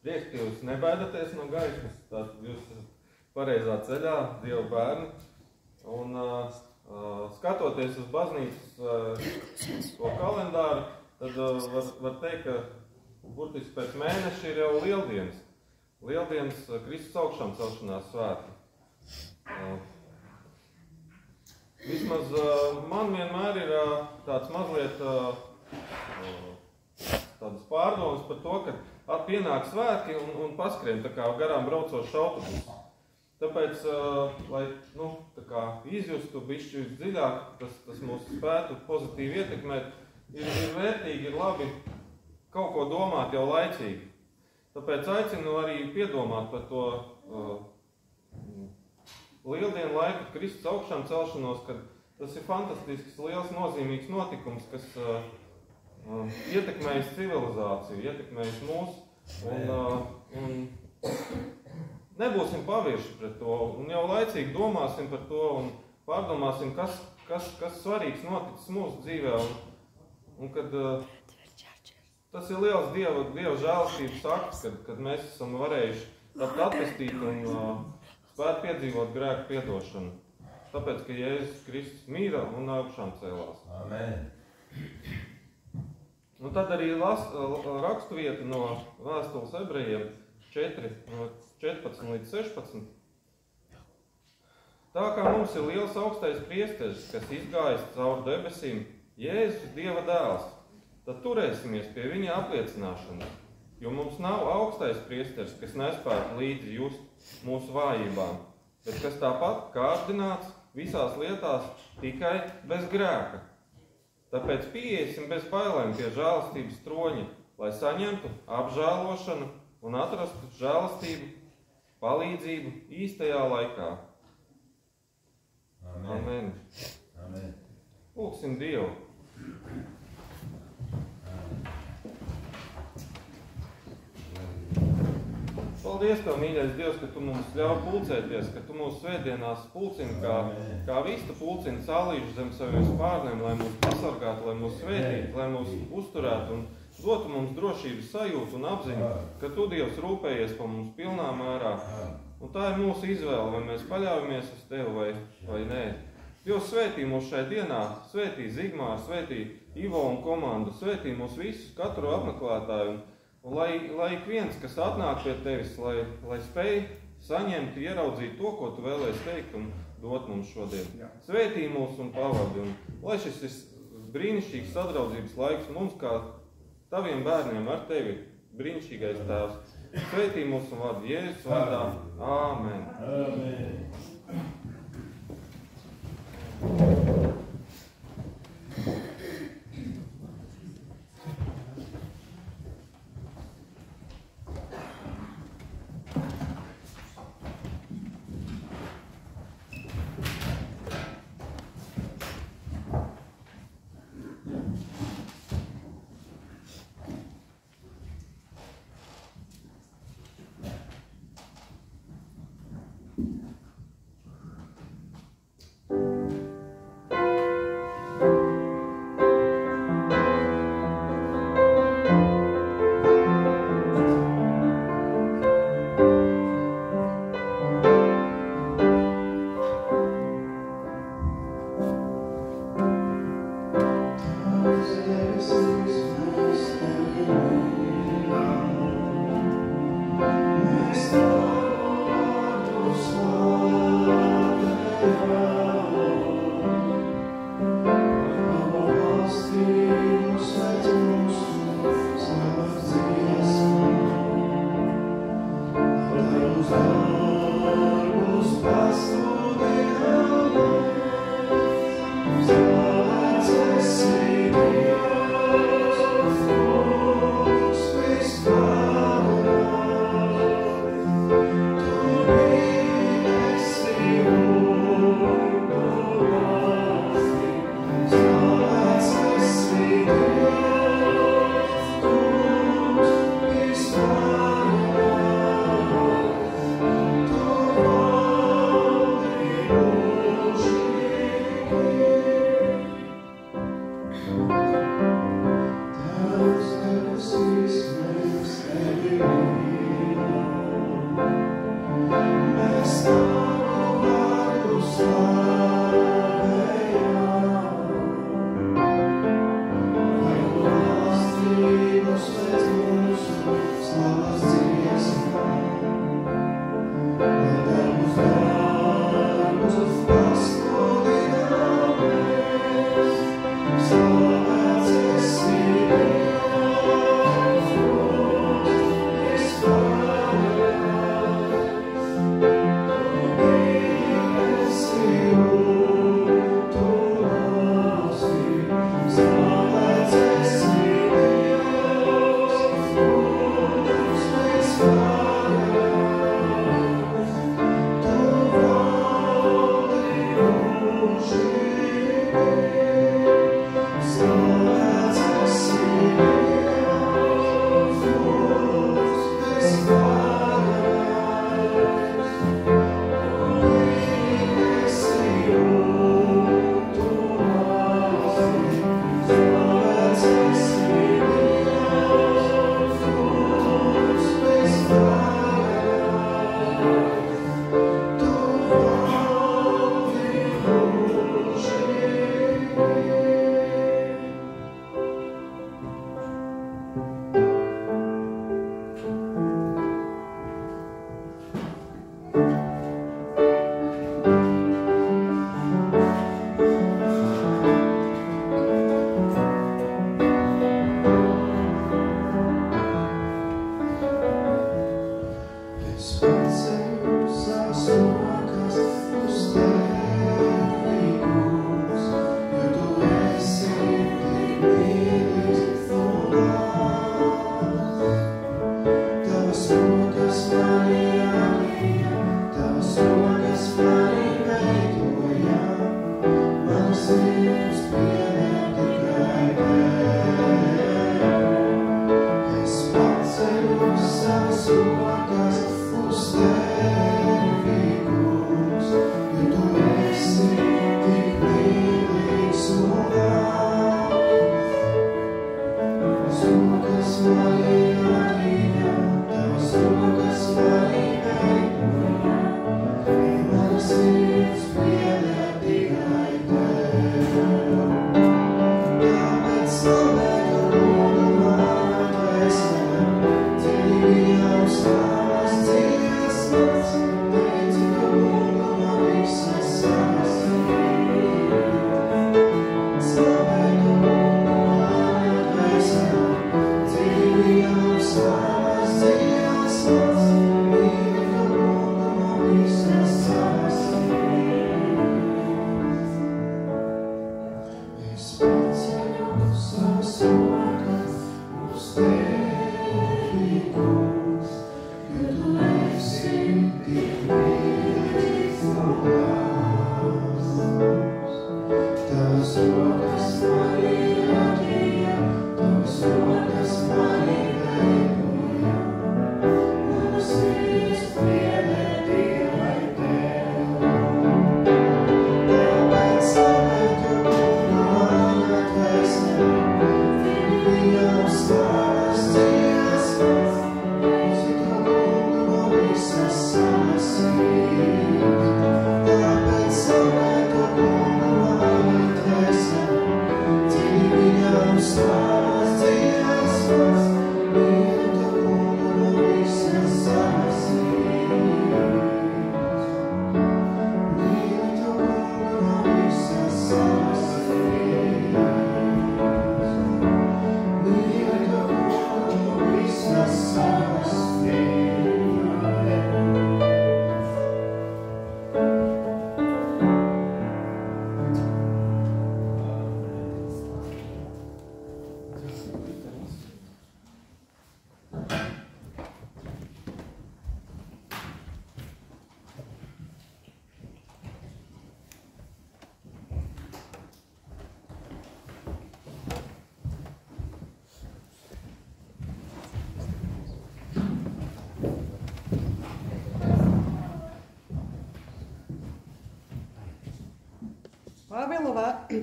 Prieks, ka jūs nebaidaties no gaismas, tātad jūs esat pareizā ceļā, Dieva bērni. Un skatoties uz baznīcas to kalendāru, tad var teikt, ka burtiski pēc mēneša ir jau lieldienas. Lieldienas Kristus augšām celšanās svētki. Vismaz man vienmēr ir tāds mazliet tādas pārdomas par to, ka pienāk svētki un paskrien tā kā garām braucošs autobus. Tāpēc, lai tā kā izjustu bišķi dziļāk, tas mūs spētu pozitīvi ietekmēt, ir vērtīgi, ir labi kaut ko domāt jau laicīgi. Tāpēc aicinu arī piedomāt par to lieldienu laiku, Kristus augšām celšanos, kad tas ir fantastisks, liels, nozīmīgs notikums, kas ietekmējas civilizāciju, ietekmējas mūs, un nebūsim pavirši pret to, un jau laicīgi domāsim par to, un pārdomāsim, kas svarīgs noticis mūsu dzīvē, un kad tas ir liels Dieva žēlastības akts, kad mēs esam varējuši atpestīt un spēt piedzīvot grēku piedošanu. Tāpēc, ka Jēzus Kristus mīra un augšām cēlās. Amen. Un tad arī rakstuvieta no vēstules ebrejiem 4, 14 līdz 16. Tā kā mums ir liels augstais priesteris, kas izgājis cauri debesīm, Jēzus Dieva dēls, tad turēsimies pie viņa apliecināšanas, jo mums nav augstais priesteris, kas nespētu līdzi just mūsu vājībām, bet kas tāpat kārdināts visās lietās tikai bez grēka. Tāpēc pieiesim bez bailēm pie žēlastības troņa, lai saņemtu apžēlošanu un atrastu žēlastību, palīdzību īstajā laikā. Amen. Amen. Lūksim Dievu. Paldies Tev, mīļais Dievs, ka Tu mums ļauj pulcēties, ka Tu mūsu svētdienās pulcini, kā vistu pulcini salīšu zem saviem spārniem, lai mūs pasargātu, lai mūs svētītu, lai mūs uzturētu un dotu mums drošības sajūtu un apziņu, ka Tu, Dievs, rūpējies par mums pilnā mērā. Un tā ir mūsu izvēle, vai mēs paļaujamies uz Tevi vai nē. Dievs, svētī mūs šai dienā, svētī Zigmāru, svētī Ivo un komandu, svētī mūs visus, katru apmeklētāju. Un lai ik viens, kas atnāk pie Tevis, lai spēj saņemt, ieraudzīt to, ko Tu vēlēsi teikt un dot mums šodien. Svētī mūs un pavadi, un lai šis ir brīnišķīgs sadraudzības laiks mums, kā Taviem bērniem ar Tevi, brīnišķīgais Tēvs. Svētī mūs un vadi Jēzus vārdā. Āmen. Amen.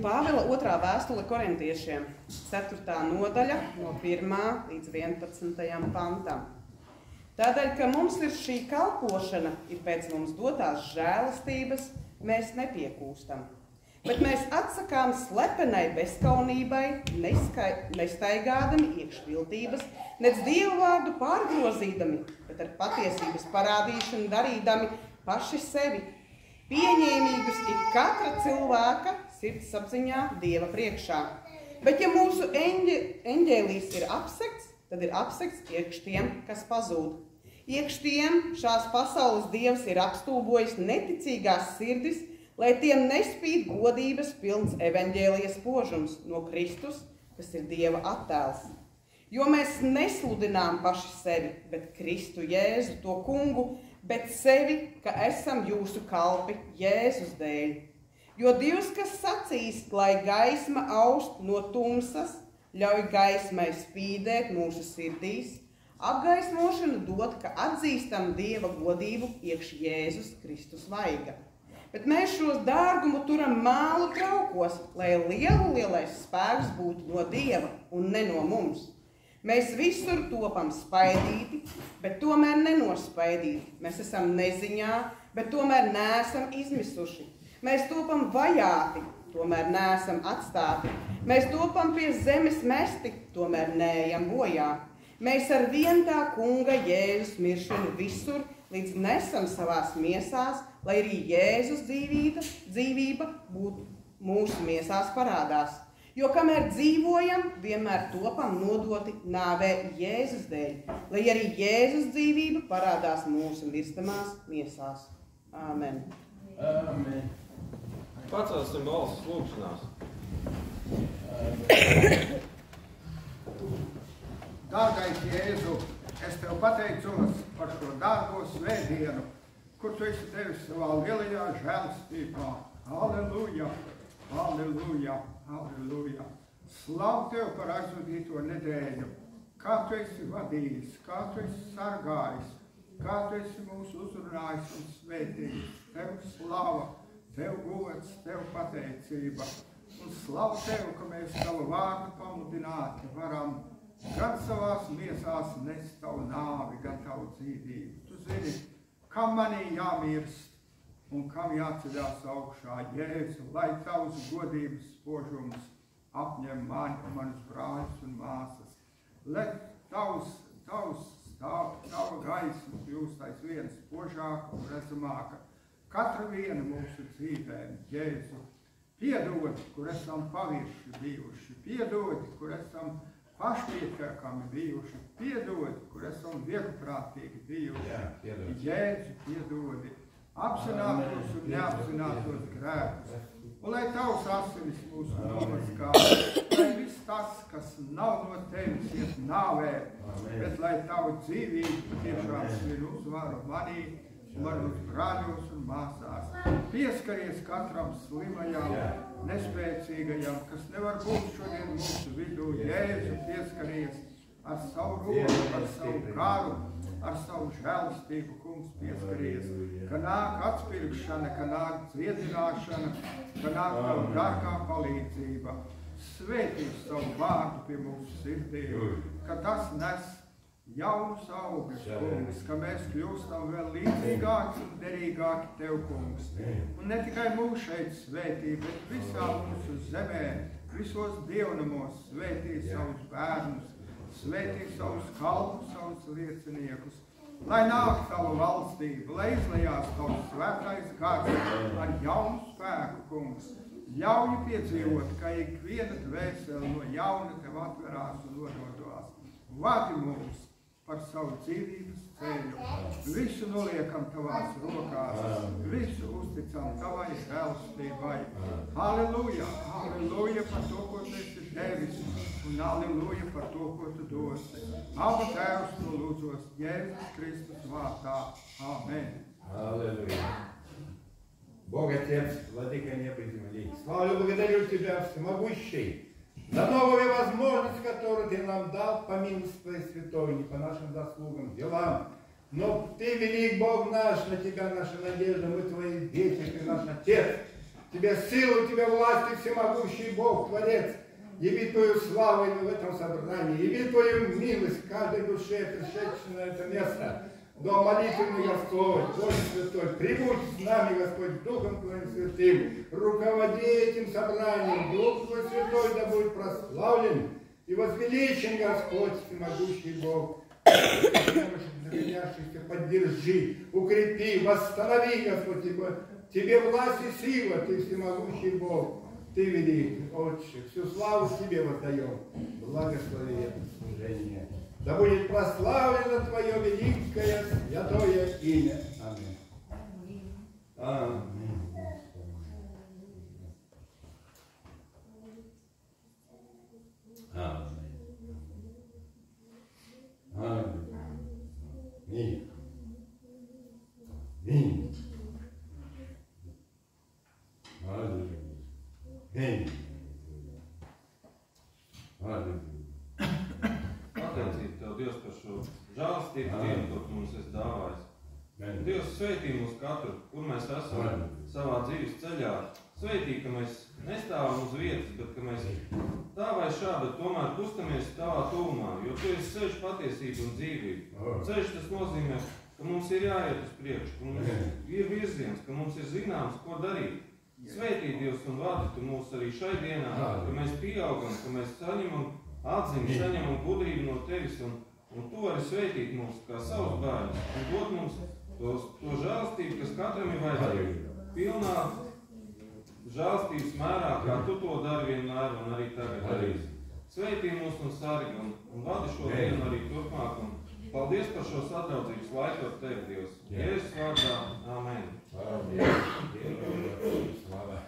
Pāvila 2. vēstule korintiešiem, 4. nodaļa, no 1. līdz 11. pantam. Tādēļ, ka mums ir šī kalpošana, ir pēc mums dotās žēlastības, mēs nepiekūstam. Bet mēs atsakām slepenai bezkaunībai, nestaigādami iekšviltības, nec Dievu vārdu pārgrozīdami, bet ar patiesības parādīšanu darīdami paši sevi, pieņēmīgus ik katra cilvēka sirdsapziņā Dieva priekšā. Bet ja mūsu eņģēlijs ir apsekts, tad ir apsekts iekš tiem, kas pazūd. Iekš tiem šās pasaules Dievs ir apstulbojis neticīgās sirdis, lai tiem nespīd godības pilns evaņģēlijas spožums no Kristus, kas ir Dieva attēls. Jo mēs nesludinām paši sevi, bet Kristu Jēzu, to kungu, bet sevi, ka esam jūsu kalpi Jēzus dēļ. Jo Dievs, kas sacīs, lai gaisma aust no tumsas, ļauj gaismai spīdēt mūsu sirdīs, apgaismošanu dot, ka atzīstam Dieva godību iekš Jēzus Kristus vaiga. Bet mēs šos dārgumu turam mālu traukos, lai lielais spēks būtu no Dieva un ne no mums. Mēs visur topam spaidīti, bet tomēr nenospaidīti. Mēs esam neziņā, bet tomēr neesam izmisuši. Mēs topam vajāti, tomēr neesam atstāti. Mēs topam pie zemes mesti, tomēr neejam bojā. Mēs ar vien tā kunga Jēzus miršanu visur, līdz nesam savās miesās, lai arī Jēzus dzīvība būtu mūsu miesās parādās. Jo kamēr dzīvojam, vienmēr topam nodoti nāvē Jēzus dēļ, lai arī Jēzus dzīvība parādās mūsu mirstamās miesās. Āmen. Āmen. Pacelsim balsis lūgšanās. Dārgais Jēzu, es tev pateicos par šo dārgo svētdienu, kur tu esi devis savā lielajā žēlstībā. Halleluja, halleluja, halleluja. Slavu tev par aizvadīto nedēļu, kā tu esi vadījis, kā tu esi sargājis, kā tu esi mūs uzrunājis un svētījis. Tev slava, tev gods, tev pateicība. Un slavu tev, ka mēs tavu vārdu pamudināti varam gan savās miesās nest tavu nāvi, gan tavu dzīvību. Tu zini, kam manī jāmirst un kam jāceļās augšā, Jēzu, lai tavs godības spožums apņem mani un manus brāļus un māsas. Lai tava gaisma kļūst aizvien spožāka un redzamāka. Katra viena mūsu dzīvēm, Jēzu, piedod, kur esam pavirši bijuši, piedod, kur esam pašpietiekami bijuši, piedod, kur esam vieglprātīgi bijuši. Jēzu, piedodi apzinātos un neapzinātos grēkus. Un lai tavs asinis mūsu nomazgā, lai viss tas, kas nav no tevis, iet nāvē, bet lai tavu dzīvību tiešām svin uzvaru manī, manos brāļos un māsās. Pieskaries katram slimajam, nespēcīgajam, kas nevar būt šodien mūsu vidū. Jēzu, pieskaries ar savu roku, ar savu garu, ar savu žēlistību, kungs, pieskaries, ka nāk atspirkšana, ka nāk dziedināšana, ka nāk tavu dārgā palīdzība. Svētīs savu vārdu pie mūsu sirdīm, ka tas nes jaunus augļus, kungs, ka mēs kļūstam vēl līdzīgāki un derīgāki tev, kungs. Un ne tikai mūs šeit svētī, bet visā mūsu zemē, visos dievnamos svētī savus bērnus, svētī savus kalpus, savus lieciniekus. Lai nāk tavu valstību, lai izlejās tavs svētais gars ar jaunu spēku, kungs. Ļauj piedzīvot, ka ikviena dvēsele no jauna tev atverās un nododās. Vadi mūs par savu dzīvības ceļu. Visu noliekam tavās rokās, visu uzticam tavai žēlastībai. Halleluja, halleluja par to, ko tu esi devis, un halleluja par to, ko tu dosi. Abba Tēvs to lūdzos Jēzus Kristus vārdā. Amen. Аллилуйя. Бог Отец, Владыка неба и земли, славлю и благодарю Тебя, Всемогущий, за новую возможность, которую Ты нам дал по милости Твоей святой, не по нашим заслугам, делам. Но Ты велик Бог наш, на Тебя наша надежда, мы Твои дети, Ты наш Отец. Тебе силу, Тебе власть, Ты всемогущий Бог, Творец. Яви Твою славу в этом собрании, яви Твою милость каждой душе, пришедшей на это место. Но молитвенный Господь, Бог Святой, прибудь с нами, Господь, Духом Твоим Святым, руководи этим собранием, Дух Твой Святой да будет прославлен и возвеличен, Господь, всемогущий Бог. Находящихся поддержи, укрепи, восстанови, Господь, Тебе власть и сила, Ты всемогущий Бог, Ты велик, Отче, всю славу Тебе воздаем, благослови это служение. Да будет прославлено Твое великое святое имя. Аминь. Аминь. Аминь. Аминь. Аминь. Аминь. Аминь. Pateicību Tev, Dievs, par šo žēlastību dienu, ko Tu mums esi dāvājis. Dievs, sveitī mūs katru, kur mēs esam savā dzīves ceļā. Sveitī, ka mēs nestāvam uz vietas, bet ka mēs tā vai šā, bet tomēr kustamies Tavā tuvumā, jo Tu esi ceļš, patiesība un dzīvība. Ceļš tas nozīmē, ka mums ir jāiet uz priekšu, ka mums ir virziens, ka mums ir zināms, ko darīt. Sveitī, Dievs, un vadi Tu mūs arī šai dienā, ka mēs pieaugam, ka mēs saņemam atziņu, saņemam gudrību no Tevis, un Tu vari sveitīt mūs kā savus bērnus, un dot mums to žēlastību, kas katram ir vajadzīga. Pilnā žēlastības mērā, kā Tu to dari vienmēr un arī tagad darīsi. Sveitī mūs un sargi, un vadi šo dienu arī turpmāk, un paldies par šo sadraudzības laiku ar Tevi, Dievs. Jēzus vārdā, amen. Slava.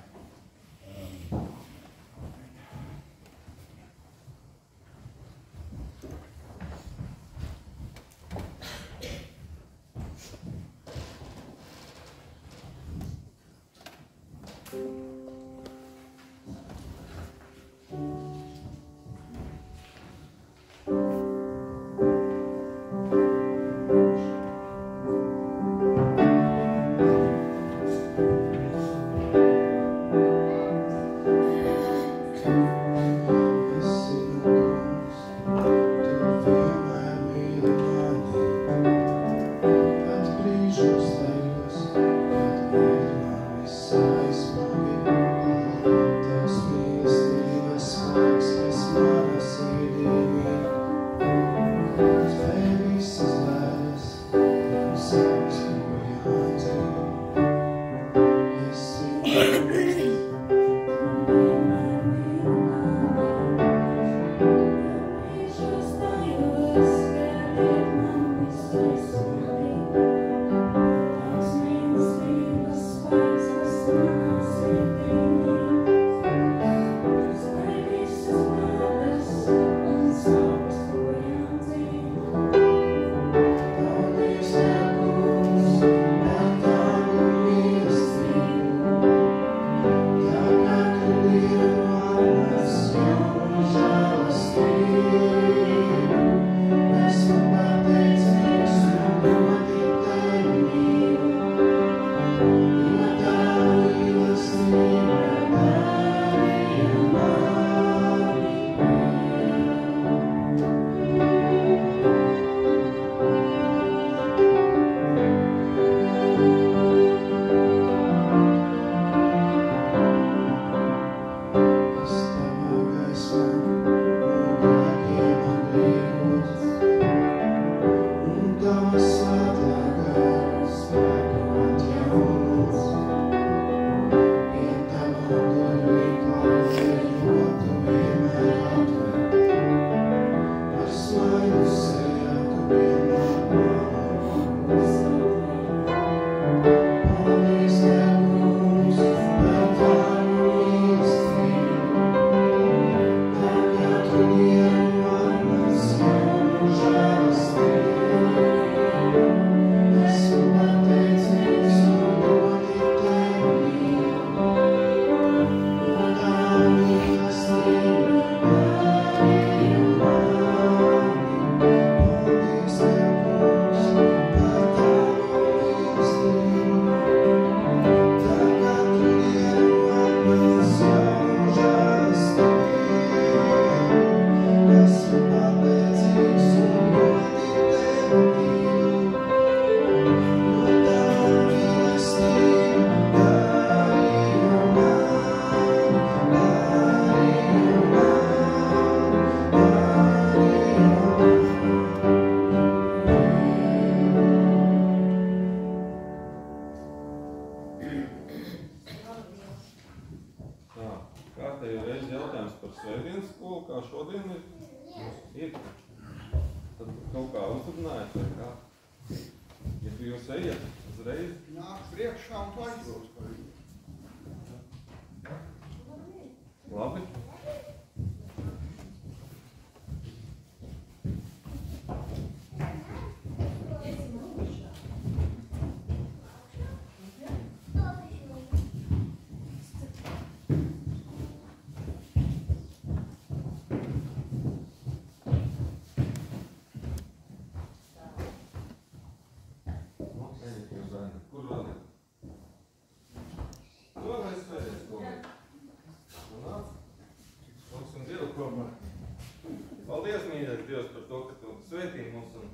Paldies, mīļais Dievs, par to, ka Tu svētī mūs un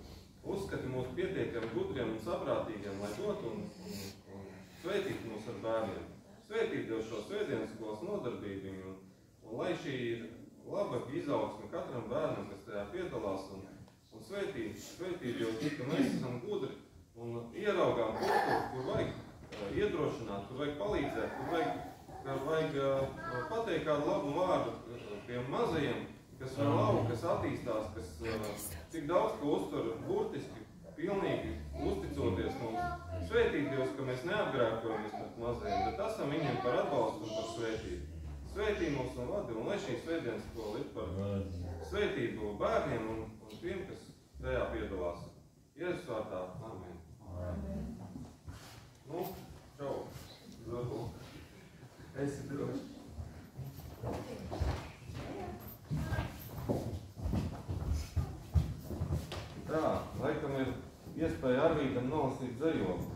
uzskati mūs pietiekami gudriem un saprātīgiem, lai dotu un svētītu mūs ar bērniem. Svētīt Dievs šo svētdienas skolas nodarbību un lai šī ir laba izaugsme katram bērnam, kas tajā piedalās un svētīt Dievs, ka mēs esam gudri un ieraugām kur vajag iedrošināt, kur vajag palīdzēt, kur vajag pateikt kādu labu vārdu tiem mazajiem, kas vēl auga, kas attīstās, kas tik daudz, ko uztver burtiski, pilnīgi uzticoties mums. Svētīt Dievs, ka mēs neapgrēkojamies pret mazajiem, bet esam viņiem par atbalstu un par svētību. Svētī mūs un vadi, un lai šī svētdienas skola ir par svētību bērniem un tiem, kas tajā piedalās. Jēzus vārdā. Amen. Nu, čau. Esi droši. Tā, laikam ir iespēja Arvīdam nolasīt dzejoli.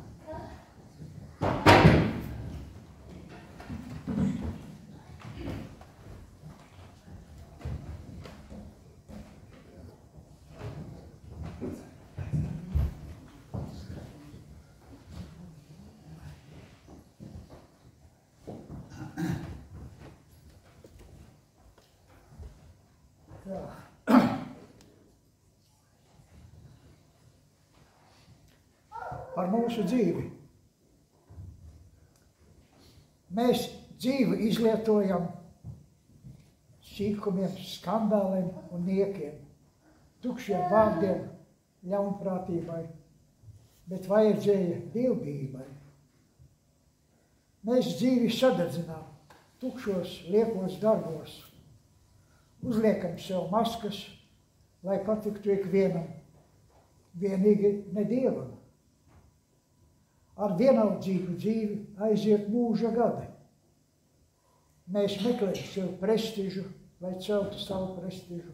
par mūsu dzīvi. Mēs dzīvi izlietojam sīkumiem, skandāliem un niekiem, tukšiem vārdiem, ļaunprātībai, bet vajadzēja dievbijībai. Mēs dzīvi sadedzinām tukšos, liekos darbos, uzliekam sev maskas, lai patiktu ikvienam, vienīgi ne Dievam. Ar vienaldzīgu dzīvi aiziet mūža gadi. Mēs meklējam sev prestižu, lai celtu savu prestižu.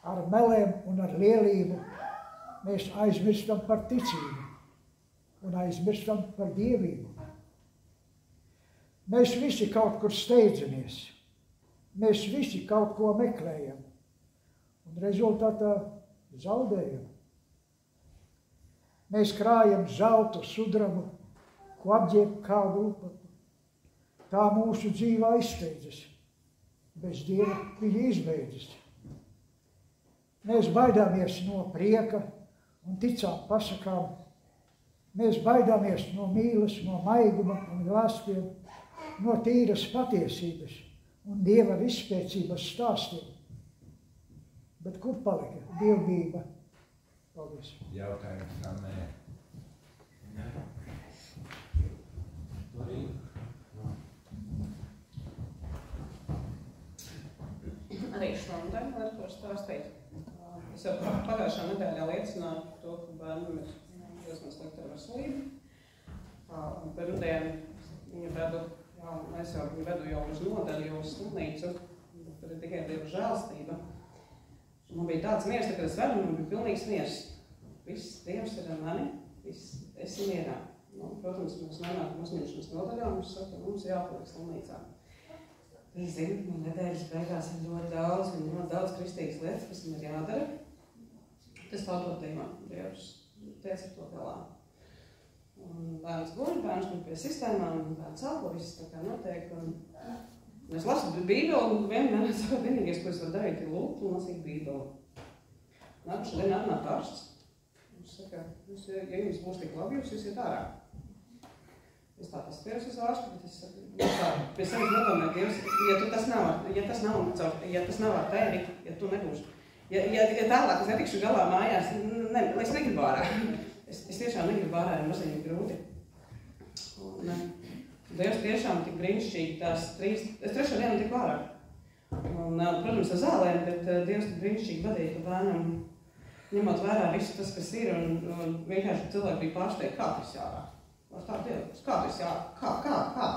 Ar melēm un ar lielību mēs aizmirstam par ticību un aizmirstam par dievību. Mēs visi kaut kur steidzamies, mēs visi kaut ko meklējam un rezultātā zaudējam. Mēs krājam zeltu, sudrabu, ko apģērb kādu upatu. Tā mūsu dzīve aizsteidzas, bez Dieva viņa izbeidzas. Mēs baidāmies no prieka un ticām pasakām. Mēs baidāmies no mīlas, no maiguma un glāstiem, no tīras patiesības un Dieva vispēcības stāstiem. Bet kur palika dievbijība? Paldies. Jautājums Annē. Arī šodien var ko stāstīt. Es jau pagājušā nedēļā liecināju par to, ka bērnam ir diezgan slikta veselība. Pirmdien viņa vedu, es jau viņu vedu jau uz nodaļu, jau uz slimnīcu. Tur ir tikai Dieva žēlastība. Man bija tāds miers, kad es vedu, man bija pilnīgs miers. Viss Dievs ir ar mani, viss esi mierā. Protams, mēs nenākam uzņemšanas nodaļā, mums saka, mums jāpaliek slimnīcā. Es zinu, man nedēļas beigās ir ļoti daudz kristīgas lietas, kas man ir jādara. Tas pārdot Dievam, Dievs teica ar to galā. Un bērns guļ, bērns guļ pie sistēmām, un bērns elpo, viss tā kā notiek. Un es lasu Bībeli, un vienīgais, ko es varu darīt, ir lūgt un lasīt Bībeli. Nākušā dienā atnāk ārsts. Viņš saka, ja jums būs tik labi, jūs iet ārā. Es tā paskatījos uz ārstu, bet es saku, pie sevis nodomāju, Dievs, ja tas nav ar tevi, ja tu nebūsi, ja tālāk es netikšu galā mājās, es negribu ārā. Es tiešām negribu ārā, ir mazliet grūti. Un Dievs tiešām tik brīnišķīgi es trešā dienu tiku ārā. Un, protams, ar zālēm, bet Dievs tik brīnišķīgi vadīja pa bērnam, ņemot vērā visu tas, kas ir, un vienkārši cilvēki bija pārsteigti, kā tas jārā. Ar tā Dievs, kā tas jārā, kā?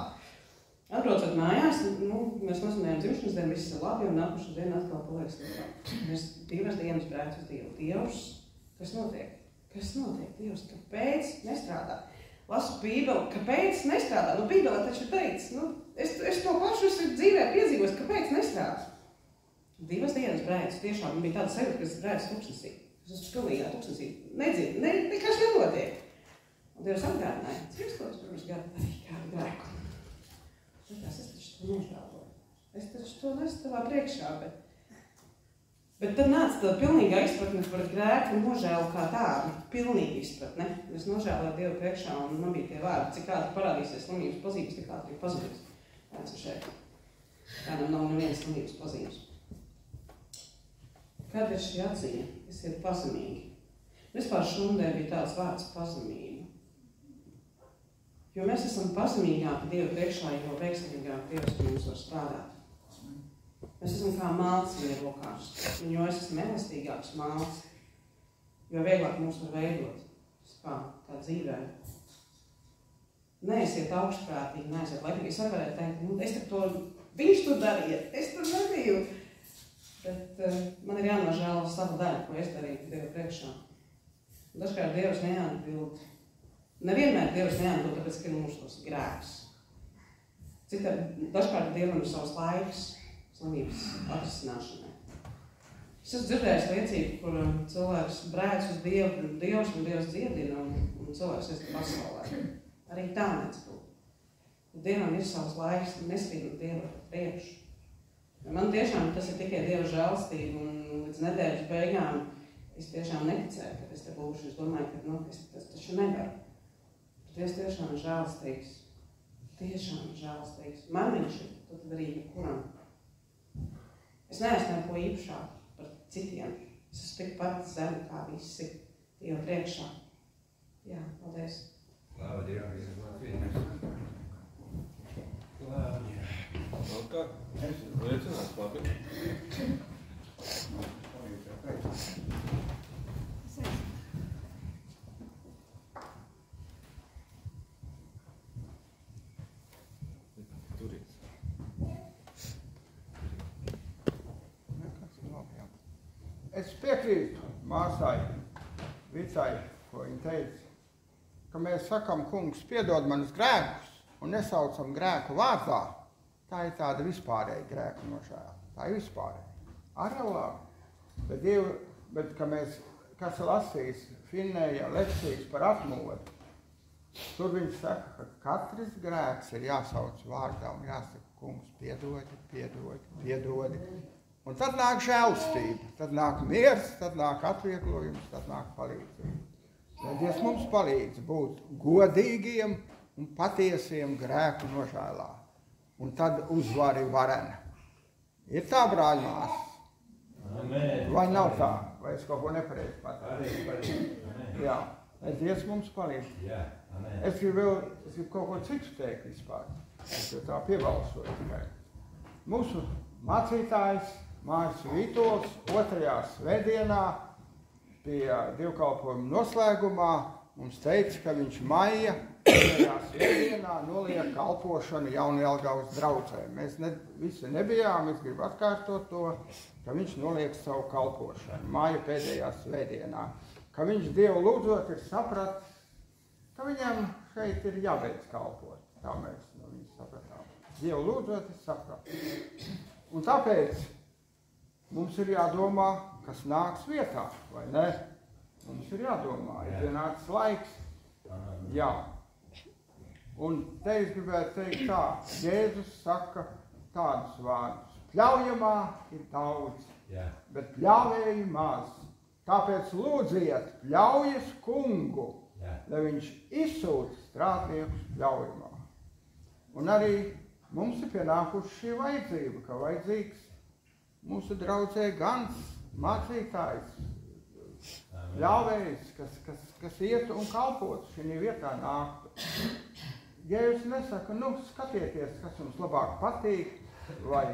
Atbraucot mājās, mēs nosvinējām dzimšanas dienu, viss ir labi, un nākušā diena atkal paliek sliktāk. Mēs divas dienas brēc uz Dievu. Dievs, kas notiek? Dievs, kāpēc nestrādā? Lasu Bībeli, kāpēc nestrādā? Bībelē taču teica, es to pašu esmu dzīvē piedzīvos, kāpēc nestrādā? Divas dienas brēc, tiešām man bija tāda sajūta, ka es brēc tuksnesī. Es esmu pilnīgā tuksnesī. Nedzird, nekas nenotiek. Un Dievs atgādināja, cik es pirms gadu darīju kādu grēku. Es taču to nožēloju. Es taču to nesu tavā priekšā, bet tad nāca tāda pilnīga izpratne par grēku un nožēlu kā tādu. Pilnīga izpratne. Es nožēloju Dievu priekšā, un man bija tie vārdi, cik ātri parādīsies slimības pazīmes, tik ātri pazudīs. Esmu šeit. Kādam nav nevienas slimības pazīmes. Kad ir šī atziņa? Esiet pazemīgi. Vispār šodien bija tāds vārds pazemība. Jo mēs esam pazemīgāki Dievu priekšā, jo veiksmīgāk Dievs mums var strādāt. Mēs esam kā māls viņa rokās, un jo es esmu elastīgāks māls, jo vieglāk mūs var veidot. Kā dzīvē. Neesiet augstprātīgi, neesiet laipīgi. Es varētu teikt, viņš to darīja, es tur nebiju. Bet man ir jānožēlo savu daļu, ko es darīju Dievu priekšā. Dažkārt Dievs neatbild. Nevienmēr Dievs neatbild, tāpēc, ka ir mūsos grēks. Dažkārt Dievam ir savs laiks slimības atrisināšanai. Es esmu dzirdējis liecību, kur cilvēks brēc uz Dievu, un Dievs dziedina, un cilvēks iet pasaulē. Arī tā mēdz būt. Dievam ir savs laiks, neskrīt Dievu priekšu. Man tiešām tas ir tikai Dieva žēlastība, un līdz nedēļas beigām Es tiešām neticēju, ka es te būšu. Es domāju, ka es taču nevaru. Bet Dievs tiešām ir žēlastīgs. Tiešām ir žēlastīgs. Man viņš ir, to tad arī jebkuram. Es neesmu neko īpašāk par citiem. Es esmu tikpat zemu kā visi Dieva priekšā. Jā, paldies. Slāva Dievam, visam Latvijas. Slāva Dievam. Vēl kā? Liecinās, labi. Es piekrītu māsai Vicai, ko viņa teica, ka mēs sakam, kungs, piedod manas grēkus un nesaucam grēku vārdā. Tā ir tāda vispārēja grēku nožēla. Tā ir vispārēja. Ar labu. Bet ka mēs, kas lasīs Finnēja lekcijas par atmodu, tur viņš saka, ka katrs grēks ir jāsauc vārdā un jāsaka, kungs, piedodi. Un tad nāk žēlastība, tad nāk miers, tad nāk atvieglojums, tad nāk palīdzība. Lai Dievs mums palīdz būt godīgiem un patiesiem grēku nožēlā. Un tad uzvari varena. Ir tā, brāļmās? Vai nav tā? Vai es kaut ko nepareizi pateicu? Jā, lai Dievs mums palīdz. Es gribu kaut ko citu teikt vispār. Es jau tā piebalsoju tikai. Mūsu mācītājs Māris Vītols 2. svētdienā pie dievkalpojuma noslēgumā mums teica, ka viņš maija 2. svētdienā noliek kalpošanu Jaunjelgavas draudzē. Mēs visi nebijām, es gribu atkārtot to, ka viņš noliek savu kalpošanu maija pēdējā svētdienā. Ka viņš Dievu lūdzot ir sapratis, ka viņam šeit ir jābeidz kalpot. Tā mēs no viņa sapratām. Dievu lūdzot ir sapratis. Un tāpēc mums ir jādomā, kas nāks vietā, vai ne? Mums ir jādomā, ir pienācis laiks. Jā. Un te es gribētu teikt tā, Jēzus saka tādus vārdus. Pļaujamā ir daudz, bet pļāvēji maz. Tāpēc lūdziet pļaujas kungu, lai viņš izsūta strādniekus pļaujamā. Un arī mums ir pienākuši šī vajadzība, ka vajadzīgs mūsu draudzē gans mācītājs, ļauvējs, kas iet un kalpot šī vietā nāktu. Ja jūs nesaka, skatieties, kas jums labāk patīk, vai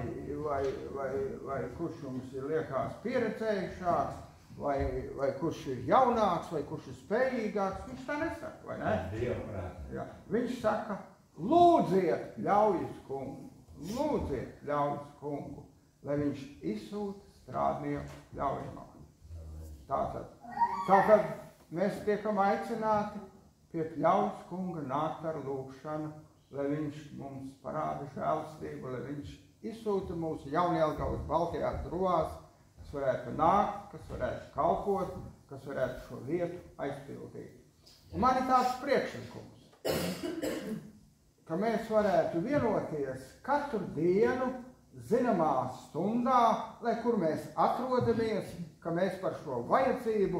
kurš jums ir liekas pieredzējušāks, vai kurš ir jaunāks, vai kurš ir spējīgāks, viņš tā nesaka, vai ne? Jā. Viņš saka, lūdziet ļaujas kungu, lai viņš izsūta strādnieku ļaujamā. Tātad mēs tiekam aicināti pie pļaujas kunga nākt ar lūgšanu, lai viņš mums parāda žēlastību, lai viņš izsūta mūsu Jaunjelgavas baltajās druvās, kas varētu nākt, kas varētu kalpot, kas varētu šo vietu aizpildīt. Un man ir tāds priekšlikums, ka mēs varētu vienoties katru dienu zināmā stundā, lai kur mēs atrodamies, ka mēs par šo vajadzību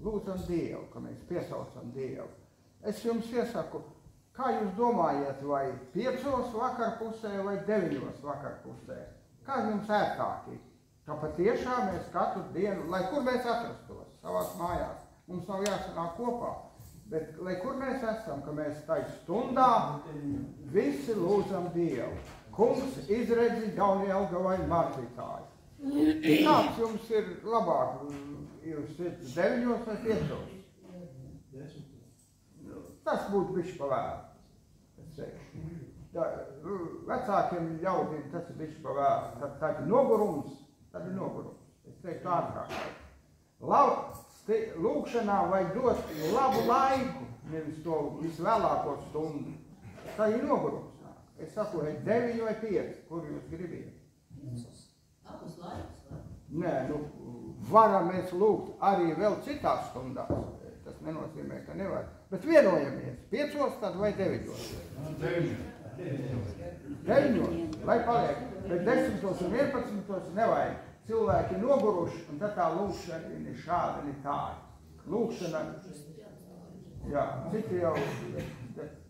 lūdzam Dievu, ka mēs piesaucam Dievu. Es jums iesaku, kā jūs domājat, vai 5 vakarpusē vai 9 vakarpusē? Kā jums ērtāk ir? Ka patiešām mēs katru dienu, lai kur mēs atrastos savās mājās, mums nav jāsanāk kopā, bet lai kur mēs esam, ka mēs tai stundā visi lūdzam Dievu. Kungs izredzi Jaunjelgavai mācītāju. Kāds jums ir labāk? Jūs ir 9 vai 5? Tas būtu bišķi pa vēlu. Vecākiem ļaudīm tas ir bišķi pa vēlu. Tad ir nogurums. Es teiktu ātrāk. Lūkšanā vajag dot labu laiku, nevis to visvēlāko stundu. Tā ir nogurums. Es saku, 9 vai 5, kur jūs gribiet? Abas laiks, vai? Nē, varam mēs lūgt arī vēl citās stundās. Tas nenozīmē, ka nevar. Bet vienojamies, 5 tad vai 9? 9, lai paliek. Bet 10 un 11 nevajag. cilvēki ir noguruši, un tad tā lūkšana ir šāda, ir tāda. Lūkšana, jā, citi jau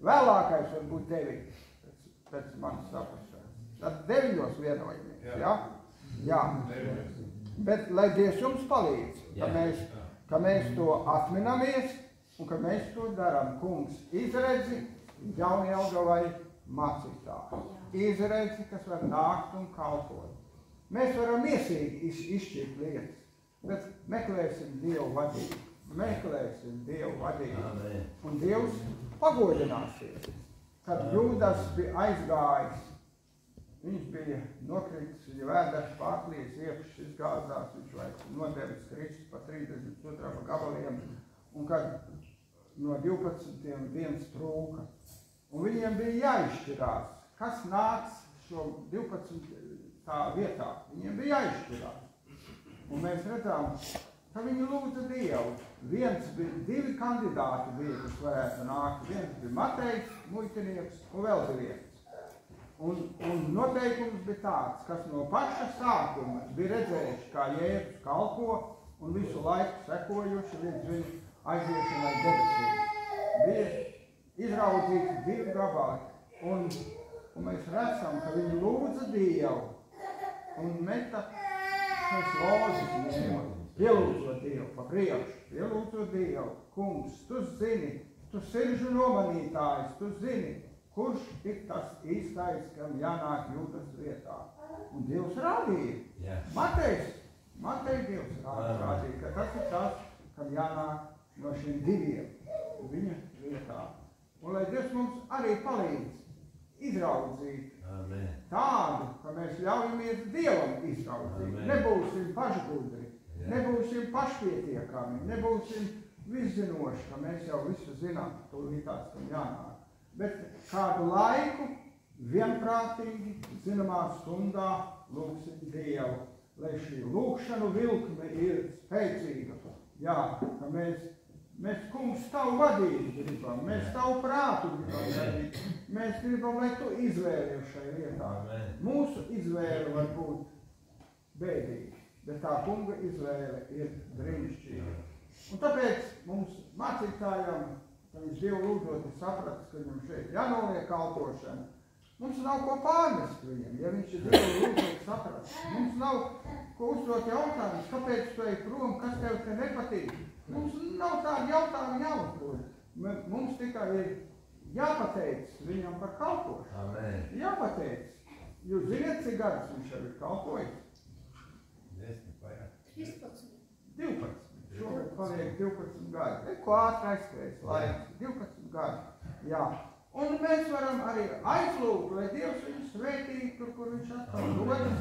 vēlākais var būt 9, pēc manas saprašanas. Tad 9 vienojamies, jā? Jā. Bet, lai Dievs jums palīdz, ka mēs to atminamies un ka mēs to darām. Kungs, izredzi Jaunjelgavai mācītāju. Izredzi, kas var nākt un kalpot. Mēs varam miesīgi izšķirt lietas, bet meklēsim Dievu vadību. Meklēsim Dievu vadību. Un Dievs pagodināsies. Kad Jūdas bija aizgājis, viņš bija nokritis, viņa vēders pārklies, iekšs izgāzās, viņš vairs nodevis Kristus pa 32 gabaliem, un kad no 12 viens trūka. Un viņiem bija jāizšķirās, kas nāks šo 12 tā vietā. Viņiem bija jāizšķirās. Un mēs redzām, ka viņi lūdza Dievu. Divi kandidāti bija, kas varētu nākt. Viens bija Matejs, muitinieks, un vēl viens. Un noteikums bija tāds, kas no paša sākuma bija redzējuši, kā Jēzus kalpo un visu laiku sekojuši līdz viņu aiziešanai debesīs. Bija izraudzīti 2 gabali. Un mēs redzam, ka viņi lūdza Dievu un meta šais lozes ņēma. Pielūdzot Dievu pa priekšu, pielūdzot Dievu. Kungs, tu zini, tu sirdžu nomanītājs, tu zini, kurš ir tas īstais, kam jānāk Jūdas vietā. Un Dievs rādīja. Matei Dievs rādīja, ka tas ir tas, kam jānāk no šiem 2 viņa vietā. Un lai Dievs mums arī palīdz izraudzīt tādu, ka mēs ļaujamies Dievam izraudzīt. Nebūsim pašgudri, nebūsim pašpietiekami, nebūsim viszinoši, ka mēs jau visu zinām, tūlītās tam jānāk. Bet kādu laiku vienprātīgi, zināmā stundā lūksim Dievu, lai šī lūkšanu vilkme ir spēcīga. Jā, ka mēs, kungs, tavu vadību gribam, mēs tavu prātu gribam darīt. Mēs gribam, lai tu izvēlies šai lietā. Mūsu izvēle var būt bēdīga, bet tā kunga izvēle ir brīnišķīga. Un tāpēc mums mācītājam, ka viņš Dievu lūdzot ir sapratis, ka viņam šeit jānoliek kalpošana. Mums nav ko pārmest viņam, ja viņš ir Dievu lūdzot sapratis. Mums nav ko uzdot jautājumus, kāpēc tu ej prom, kas tev te nepatīk. Mums nav tādu jautājumu jāuzdod. Mums tikai ir jāpateic viņam par kalpošanu. Jāpateic. Jūs zināt, cik gadus viņš jau ir kalpojis? 12. Šogad paliek 12 gadi. Ko ātri aizskrējas laiks? 12 gadi. Jā. Un mēs varam arī aizlūgt, lai Dievs viņu svētī tur, kur viņš atkal dodas.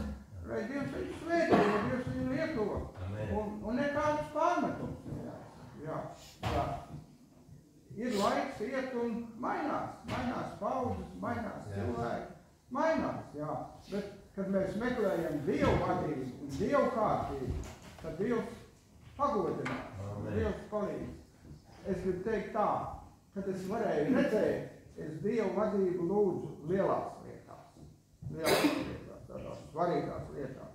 Lai Dievs viņu svētī, lai Dievs viņu lieto. Un nekādus pārmetums. Jā. Ir laiks iet un mainās paudzes, mainās cilvēki, mainās, jā. Bet, kad mēs meklējam Dievu vadību un Dievu kārtību, tad Dievs pagodinās, Dievs palīdz. Es gribu teikt tā, kad es varēju redzēt, es Dievu vadību lūdzu lielās lietās, tādās svarīgās lietās.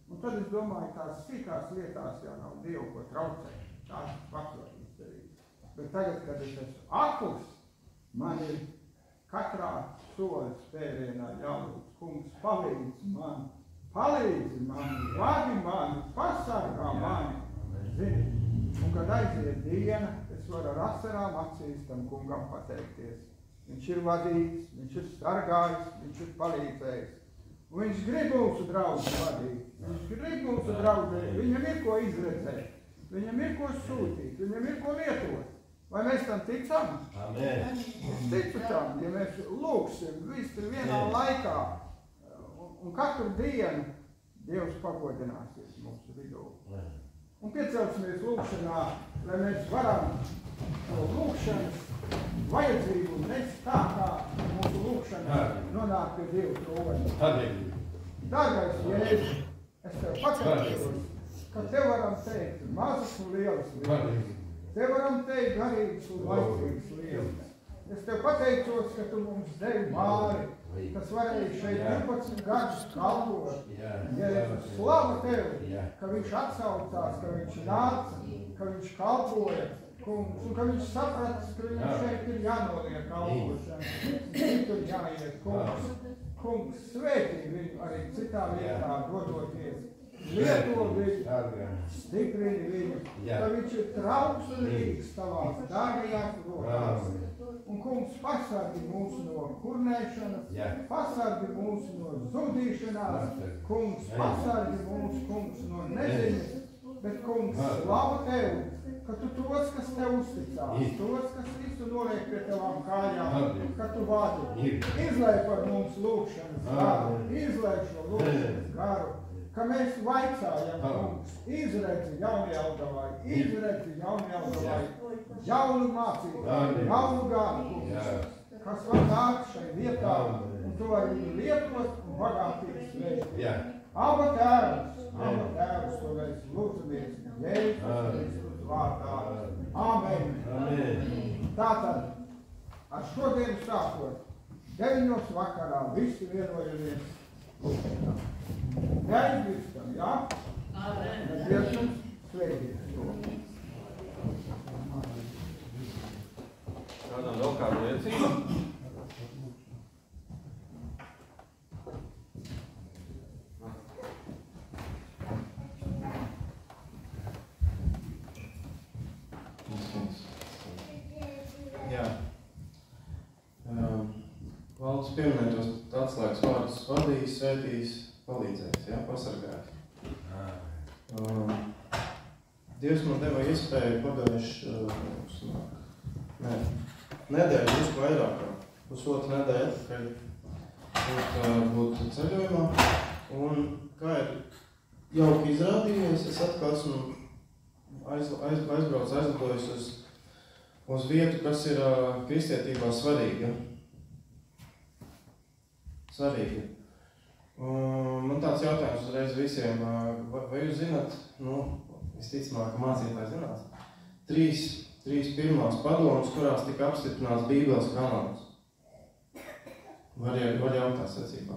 Un tad es domāju, tās sīkās lietās jau nav Dievu, ko traucēt. Tās faktori izdarīt. Bet tagad, kad es esmu akls, man ir katrā soļa spērienā jālūdz. Kungs, palīdzi man, vadi mani, pasargā mani. Zini, un kad aiziet diena, es varu ar asarām acīs tam kungam pateikties. Viņš ir vadījis, viņš ir sargājis, viņš ir palīdzējis. Un viņš grib mūsu draugu vadīt, viņš grib mūsu draugu, viņam ir ko izredzēt. Viņam ir ko sūtīt, viņam ir ko lietot. Vai mēs tam ticam? Amen. Es ticu tam, ja mēs lūksim visi vienā laikā un katru dienu Dievs pagodināsies mūsu vidū. Un piecelsimies lūkšanā, lai mēs varam lūkšanas vajadzību nest tā, kā mūsu lūkšanā nonāk pie Dieva troņa. Dārgais Jēzus, es tev pateicos, ka tev varam teikt mazas un lielas lietas. Te varam teikt garīgas un laicīgas lietas. Es tev pateicos, ka tu mums devi Māri, kas varēja šeit 12 gadus kalpot. Jēzus, slava tev, ka viņš atsaucās, ka viņš nāca, ka viņš kalpoja, kungs, un ka viņš sapratis, ka viņam šeit ir jānoliek kalpošana. Tur jāiet, kungs. Kungs, svētī viņu arī citā vietā dodoties. Lieto viņu, stiprini viņu, ka viņš ir trauks un rīks tavās dārgajās rokās. Un, kungs, pasargi mūs no kurnēšanas, pasargi mūs no zudīšanās, kungs, pasargi mūs, kungs, no neziņas, bet, kungs, slava tev, ka tu tos, kas tev uzticās, tos, kas visu noliek pie tavām kājām, ka tu vadi, izlai par mums lūkšanas garu, izlai šo lūkšanas garu, ka mēs vaicājam, kungs, izredzi Jaunjelgavai, jaunu mācību, jaunu gādu, kungs, kas var nākt šai vietā, un tu vari viņu lietot un bagātīgi svētīt. Aba tēvs, to mēs lūdzamies, Jēzus Kristus vārdā. Āmen. Tātad, ar šodienu sākot, 9 vakarā visi vienojamies lūkšanā. Neaizmirstam, jā? Āmen. Mēs iesim svētīt to. Kādam vēl kāda liecība? Jā. Valdes pieminētos atslēgas vārdus vadīs, svētīs, palīdzēs, jā, pasargāt. Dievs man deva iespēju pagājuši nedēļu, drusku vairāk, pusotru nedēļu atpakaļ būt ceļojumā. Un kā ir jauki izrādījies, es atkal esmu aizbraucis uz vietu, kas ir kristietībā svarīga. Man tāds jautājums uzreiz visiem, vai jūs zināt, visticamāk, mācītāji zinās, trīs pirmās padomas, kurās tika apstiprināts Bībeles kanons. Var jautāt secībā.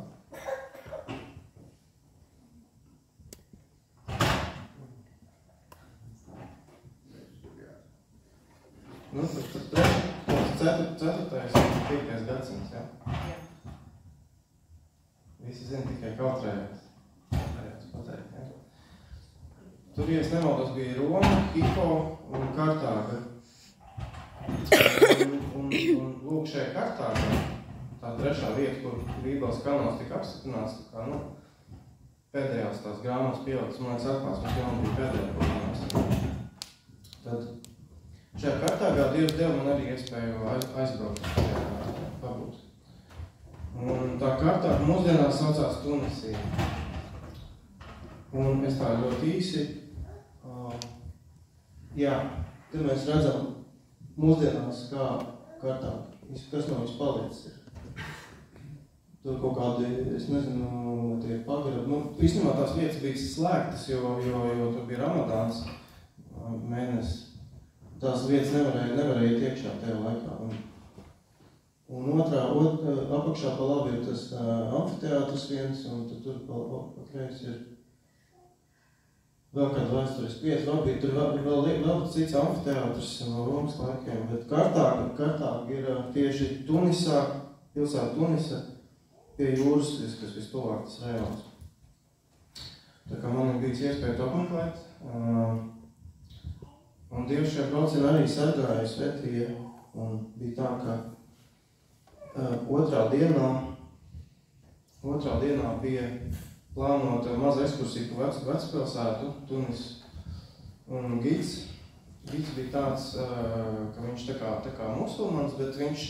Tas 4. un 5. gadsimts, jā? Visi zina tikai kautrējās. Pateikt, jā? Tur, ja es nemaldos, bija Roma, Hippo un Kartāga. Un lūk, šajā Kartāgā, tā 3. vieta, kur Bībeles kanons tika apstiprināts, tā kā, pēdējās tās grāmatas pieliktas, man liekas, atklāsmes jauna bija pēdējā, kur man apstiprināts. Tad šajā Kartāgā Dievs deva man arī iespēju aizbraukt, pabūt. Un tā Kartāga mūsdienās saucās Tunisija. Un es tā ļoti īsi, tad mēs redzam mūsdienās, kā Kartāga, kas no viņas palicis ir. Tur kaut kādi, es nezinu, tie pagarabi. Īstenībā tās vietas bija slēgtas, jo tur bija Ramadāns mēnesis. Tās vietas nevarēja iet iekšā tajā laikā. Un apakšā pa labi ir tas amfiteātris viens, un tur pa kreisi ir vēl kāda vēsturiska vieta. Tur vēl cits amfiteātris no Romas laikiem, bet Kartāga ir tieši Tunisā, pilsēta Tunisa, pie jūras, kas vistuvāk tas rajons. Tā kā man ir bijis iespēja to apmeklēt. Un Dievs šajā braucienā arī sargāja, svētīja, un bija tā, ka otrā dienā bija plānota maza ekskursija pa vecpilsētu, Tunis, un gids bija tāds, ka viņš tā kā musulmans, bet viņš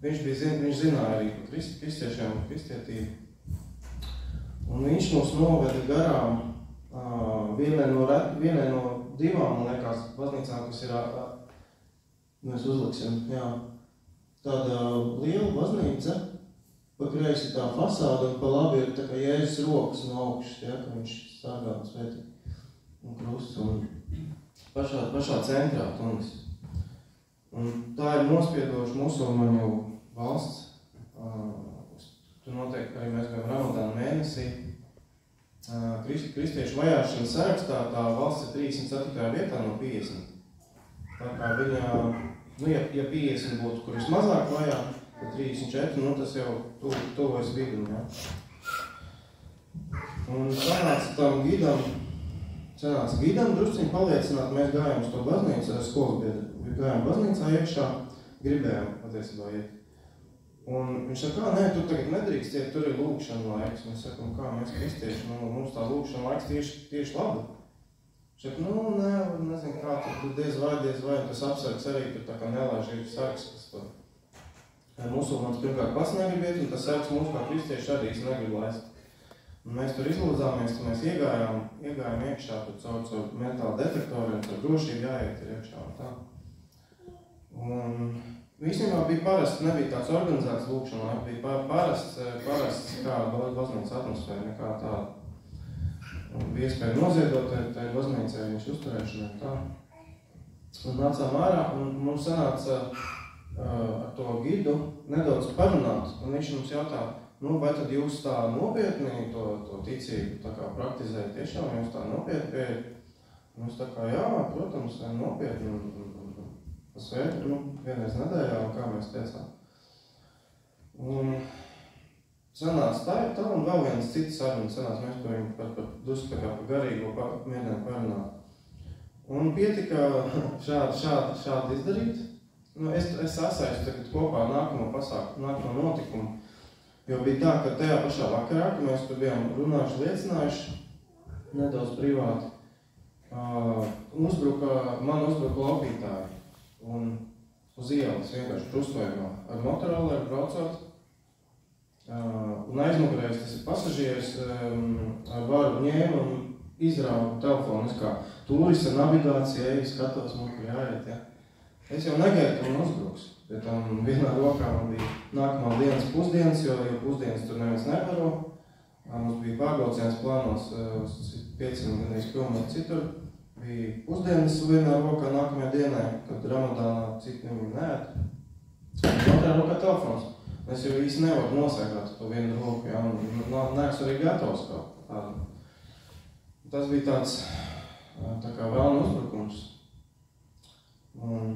zināja arī par kristiešiem un kristietību. Un viņš mūs noveda garām vienai no divām, man liekas, baznīcām, kas ir, mēs uzliksim, jā, tāda liela baznīca, pa kreisi tā fasāda, un pa labi ir tā kā Jēzus rokas no augšas, ja, ka viņš sārgā un svētī un krusts, un pašā centrā Tunis. Un tā ir nospiedoša musulmaņu valsts. Tur notiek arī mēs bijām Ramadāna mēnesī. Kristiešu vajāšanas sarakstā tā valsts ir 34. vietā no 50. Tā kā viņa, ja 50 būtu, kur vismazāk vajā, tad 34, tas jau tuvojas vidum, ja. Un sanāca tam gidam drusciņi paliecināt, mēs gājām uz to baznīcu ar skolas biedru. Gājām baznīcā iekšā, gribējām patiesībā iet. Un viņš saka, nē, tu tagad nedrīkst iet, tur ir lūkšana laiks. Mēs sakam, kā mēs kristieši, mums tā lūkšana laiks tieši labi. Viņš saka, nē, nezinu kā, tur diez vai, un tas apsargs arī tur tā kā nelaiž ir sargs, kas to. Musulmanis pirmkārt pats negrib iet, un tas sargs mums kā kristieši arī negrib laist. Un mēs tur izlūdzāmies, tad mēs iegājām iekšā tur caur metāla detektoriem, tur drošība jāiet ir iekšā un tā. Un īstenībā bija parasts, nebija tāds organizēts lūkšana, bija parasts kā baznīcas atmosfēra, nekā tāda. Bija iespēja noziedot tai baznīcai viņš uzturēšanai tā. Un nācām ārā, un mums sanāca ar to gidu nedaudz parunāt, un viņš mums jautā, vai tad jūs tā nopietni to ticību tā kā praktizējat tiešām, jūs tā nopietni pieejat? Mums tā kā, jā, protams, nopietni. Svētku, vienreiz nedēļā, un kā mēs teicām. Un sanāca tā, un vēl viens cits saruna sanāca, mēs par viņu par drusku tā kā par garīgo mēģinām parunāt. Un pietika šādi izdarīt. Es sasaistu tagad kopā nākamo notikumu, jo bija tā, ka tajā pašā vakarā, ka mēs tur bijām runājuši, liecinājuši, nedaudz privāti, man uzbruka laupītāji. Un uz ielas vienkārši krustojumā ar motoroleru braucot. Un aizmugurējis tas ir pasažieris, varu ņēma un izrauga telefonu. Es kā turis ar navigāciju, skatos, man kur jāiet, ja. Es jau negaidu, ka man uzbruks. Bet vienā rokā man bija nākamā dienas pusdienas, jo pusdienas tur neviens nebaro. Mums bija pārbrauciens plānos uz 500 km citur. Bija pusdienas vienā rokā nākamajā dienai, kad Ramadānā citu nebija neēt. Otrā rokā telefons. Es jau īsti nevaru nosēgāt to vienu roku, ja, un neesmu arī gatavs kaut tādu. Tas bija tāds tā kā vēlna uzbrukums. Un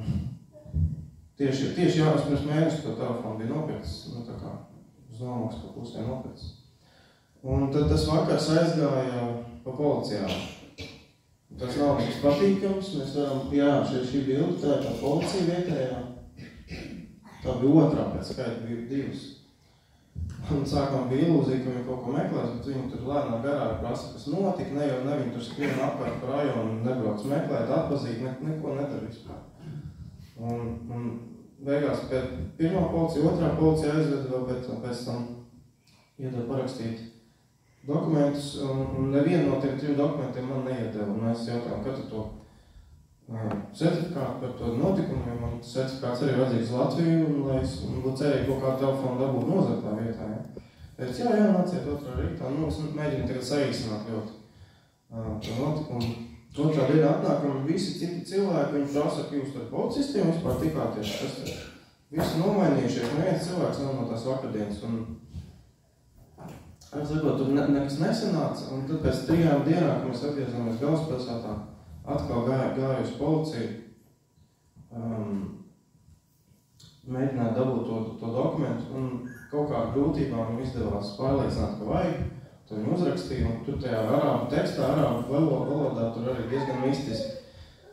tieši jau es pirms mēneši to telefonu bija nopircis, tā kā uz nomoks pa pusē nopircis. Un tad tas vakars aizgāja pa policijām. Tas nav nekas patīkams, mēs varam, jā, šī bilde, tā ir tā policija vietējā. Tā bija otrā pēc skaita, bija 2. Un sākām bija ilūzija, ka viņi kaut ko meklēs, bet viņi tur lēnā garā prasa, kas notika, ne viņi tur skrien apkārt par rajonu, nebrauc meklēt, atpazīt, neko nedara vispār. Un beigās pirmā policija, otrā policija aizveda vēl, bet pēc tam iedod parakstīt dokumentus, un nevienu no tiem 3 dokumentiem man neiedeva. Un mēs jautājām, kad to certifikātu par to notikumu, jo man tas certifikāts arī vajadzīgs Latviju, un lai es cerēju kaut kādu telefonu dabūt nozartā vietā. Ja. Es jā, nāciet otrā rītā, es mēģinu tagad saīsināt ļoti to notikumu. Otrā dienā atnāk, un visi citi cilvēki, viņi prasa, ka jūs ar policistiem vispār tikāties. Tas visi nomainījušies, neviens cilvēks nav no tās vakardienas. Es sakot, tur nekas nesanāca, un tad pēc 3 dienām, kad mēs atgriezāmies galvaspilsētā, atkal gāju uz policiju, mēģināju dabūt to dokumentu, un kaut kā grūtībām izdevās pārliecināt, ka vajag. To viņi uzrakstīja, un tur tajā arābu tekstā, arābu valodā, tur arī diezgan mistiski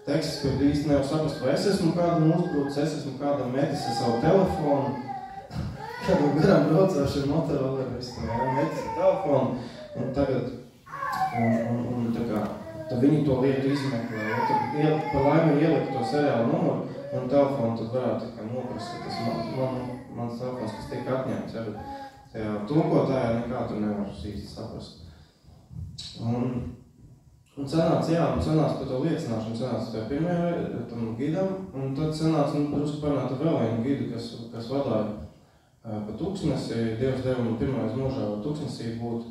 teksts, kur īsti nevar saprast, vai es esmu kādam uzbrūcis, es esmu kādam metis ar savu telefonu, kādam garām braucošu ar motoroleru, es tam metis ar telefonu, un tagad, un tā kā, tad viņi to lietu izmeklē, ja tad par laimi ielikt to seriālu numuru, un telefonu tad varētu tā kā noprast, ka tas mans telefons, kas tiek atņemts, ja, bet tajā tulkotājā nekā tur nevar īsti saprast. Un sanāca par to liecināšanu, sanāca tajā pirmajā tam gidam, un tad sanāca, drusku parunāt ar vēl vienu gidu, kas vadāja pa Tuksnesi. Dievs deva man pirmais mūžā Tuksnesī būt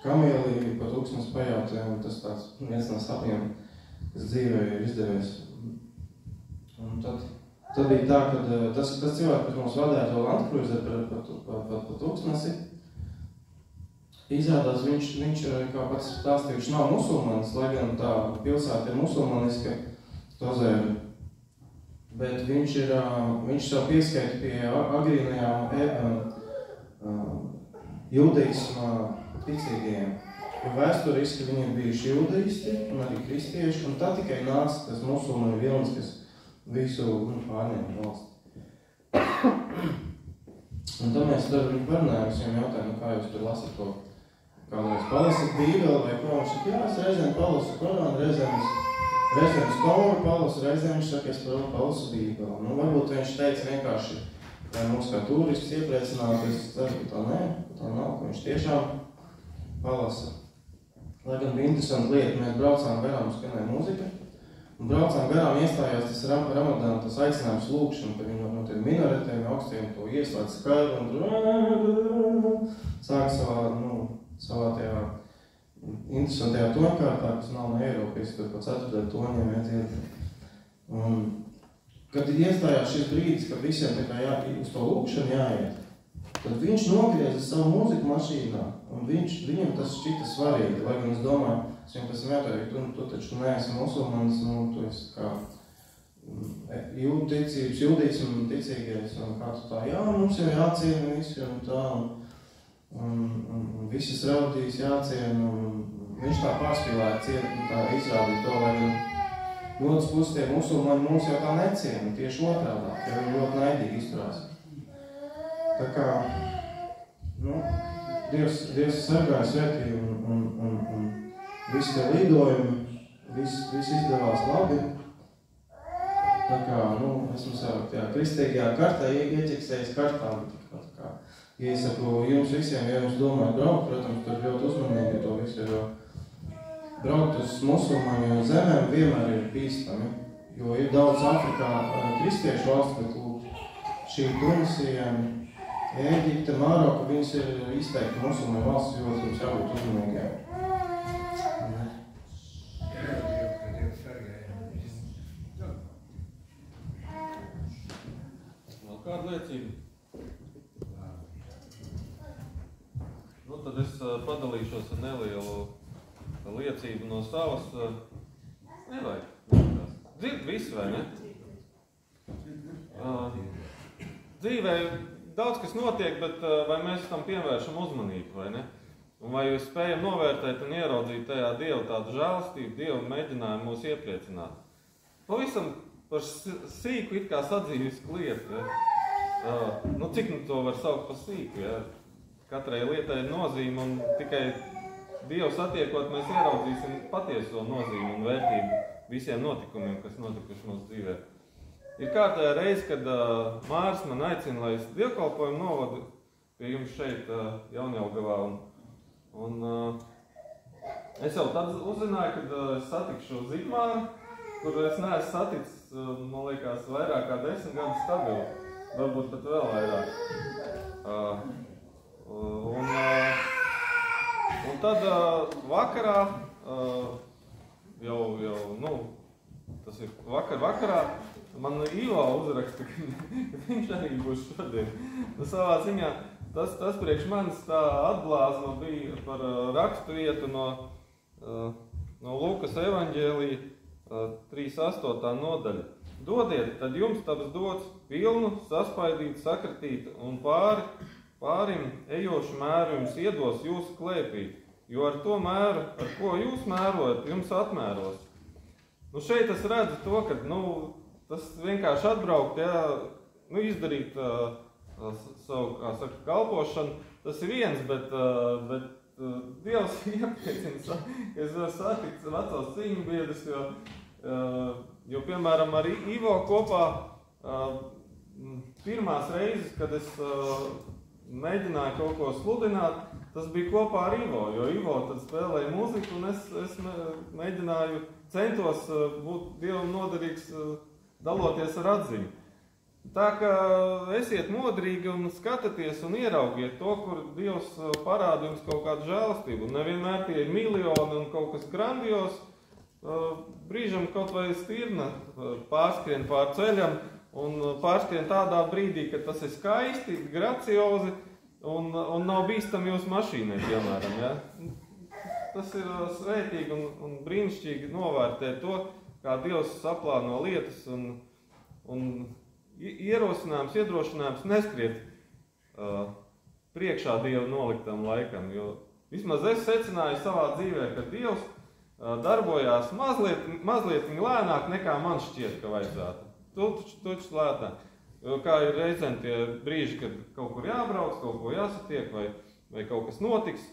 kamēlī, pa Tuksnesi pajāt, un tas tāds viens no sapņiem, kas dzīvē ir izdevies. Un tad tad bija tā, ka tas cilvēks, kas mums vadīja to Landcruiser pa tūkstnesi, izrādās viņš kā pats stāstīja, viņš nav musulmanis, lai gan tā pilsēta ir musulmaniska, Tozēra. Bet viņš sev pieskaita pie agrīnajām jūdaisma ticīgajiem. Jo vēsturiski viņi ir bijuši jūdaisti un arī kristieši, un tā tikai nāca tas musulmaņu vilnis, kas visu pārņēma valsti. Un tad mēs ar viņu parunājām, es viņam jautāju, kā jūs tur lasat to, kādreiz palasat Bībeli vai ko, viņš saka, jā, es reizēm palasu Korānu, reizēm Komu palasu, reizēm viņš saka, es palasu Bībeli. Nu, varbūt viņš teica vienkārši, lai mums kā turists iepriecinātu, es ceru, ka tā nav, ka viņš tiešām palasa. Lai gan bija interesanti lieta, mēs braucām garām, skanēja mūzika, un braucām garām iestājās tas Ramadāna, tas aicinājums lūkšana, kad viņi no tiem minaretiem augstiem to ieslēdz skaidru un sāk savā tajā interesantajā toņkārtā, kas nav no Eiropas, tur pa 4. toņiem iedzied. Un kad iestājās šis brīdis, kad visiem tā kā uz to lūkšanu jāiet, tad viņš nogrieza savu mūziku mašīnā, un viņam tas šķita svarīgi, lai gan es domāju, es viņam pēc jautāju, tu taču neesi musulmanis, tu esi kā jūdīsmu ticīgais, un kā tu tā, jā, mums jau jāciena visi, un tā, un visas raudīs jāciena, un viņš tā pārspīlēja cienu, tā izrādīja to, lai gan no otras puses tie musulmaņi mūs jau tā neciena, tieši otrādā, jo viņi ļoti naidīgi izturās. Tā kā, Dievs sargāja svētī un visi tie lidojumi, viss izdevās labi. Tā kā, esmu savā tajā kristīgajā kartā ieķeksējis kartā, bet tā kā iesaku jums visiem, ja jums domājat braukt, protams, tur ļoti uzmanīgi to visu, jo braukt uz musulmaņu zemēm vienmēr ir bīstami, jo ir daudz Afrikā kristiešu valsts, bet šī Tunisija, Ēģipte, Maroka, viņas ir izteikti musulmaņu valsts, jo mums jābūt uzmanīgiem. Vēl kāda liecība? Tad es padalīšos ar nelielu liecību no savas. Nevajag. Dzird visu, vai ne? Dzīvē daudz kas notiek, bet vai mēs tam pievēršam uzmanību, vai ne? Un vai jūs spējam novērtēt un ieraudzīt tajā Dievu tādu žēlastību, Dievu mēģinājumu mūs iepriecināt? Pavisam par sīku it kā sadzīvisku lietu, ja? Cik to var saukt par sīku, ja? Katrai lietai ir nozīme un tikai Dievu satiekot mēs ieraudzīsim patieso nozīmi un vērtību visiem notikumiem, kas notikuši mūsu dzīvē. Ir kārtējā reize, kad Māris man aicina, lai es dievkalpojumu novadu pie jums šeit Jaunjelgavā. Un es jau tad uzzināju, kad es satikšu Zigmāru, kur es neesmu saticis, man liekas, vairāk kā 10 gadus stabili, varbūt pat vēl vairāk. Un tad vakarā, tas ir vakarā, man Ivo uzraksta, ka viņš arī būs šodien. Savā ziņā tas priekš manis tā atblāzma bija par rakstu vietu no Lukas evaņģēlija 3.8. nodaļa. Dodiet, tad jums taps dots pilnu, saspaidīt, sakratīt un pārim ejošu mēru jums iedos jūsu klēpī, jo ar to mēru, ar ko jūs mērojat, jums atmēros. Šeit es redzu to, ka, tas vienkārši atbraukt, izdarīt savu, kā saka, kalpošanu, tas ir viens, bet Dievs iepriecina, ka es varu satikt vecos cīņbiedrus, jo, piemēram, ar Ivo kopā pirmās reizes, kad es mēģināju kaut ko sludināt, tas bija kopā ar Ivo, jo Ivo tad spēlēja mūziku un es mēģināju, centos būt Dievam noderīgs, daloties ar atziņu. Tā kā esiet modrīgi un skatieties un ieraugiet to, kur Dievs parāda jums kaut kādu žēlastību. Un nevienmēr tie ir miljoni un kaut kas grandios. Brīžam kaut vai stirna pārskrien pār ceļam un pārskrien tādā brīdī, kad tas ir skaisti, graciozi un nav bīstami jūsu mašīnai, piemēram. Ja? Tas ir svētīgi un brīnišķīgi novērtēt to, kā Dievs saplāno lietas un ierosinājums, iedrošinājums neskriet priekšā Dieva noliktam laikam, jo vismaz es secināju savā dzīvē, ka Dievs darbojās mazliet lēnāk nekā man šķiet, ka vajadzētu. Tučs lētāk. Kā ir reizēm tie brīži, kad kaut kur jābrauc, kaut ko jāsatiek vai kaut kas notiks,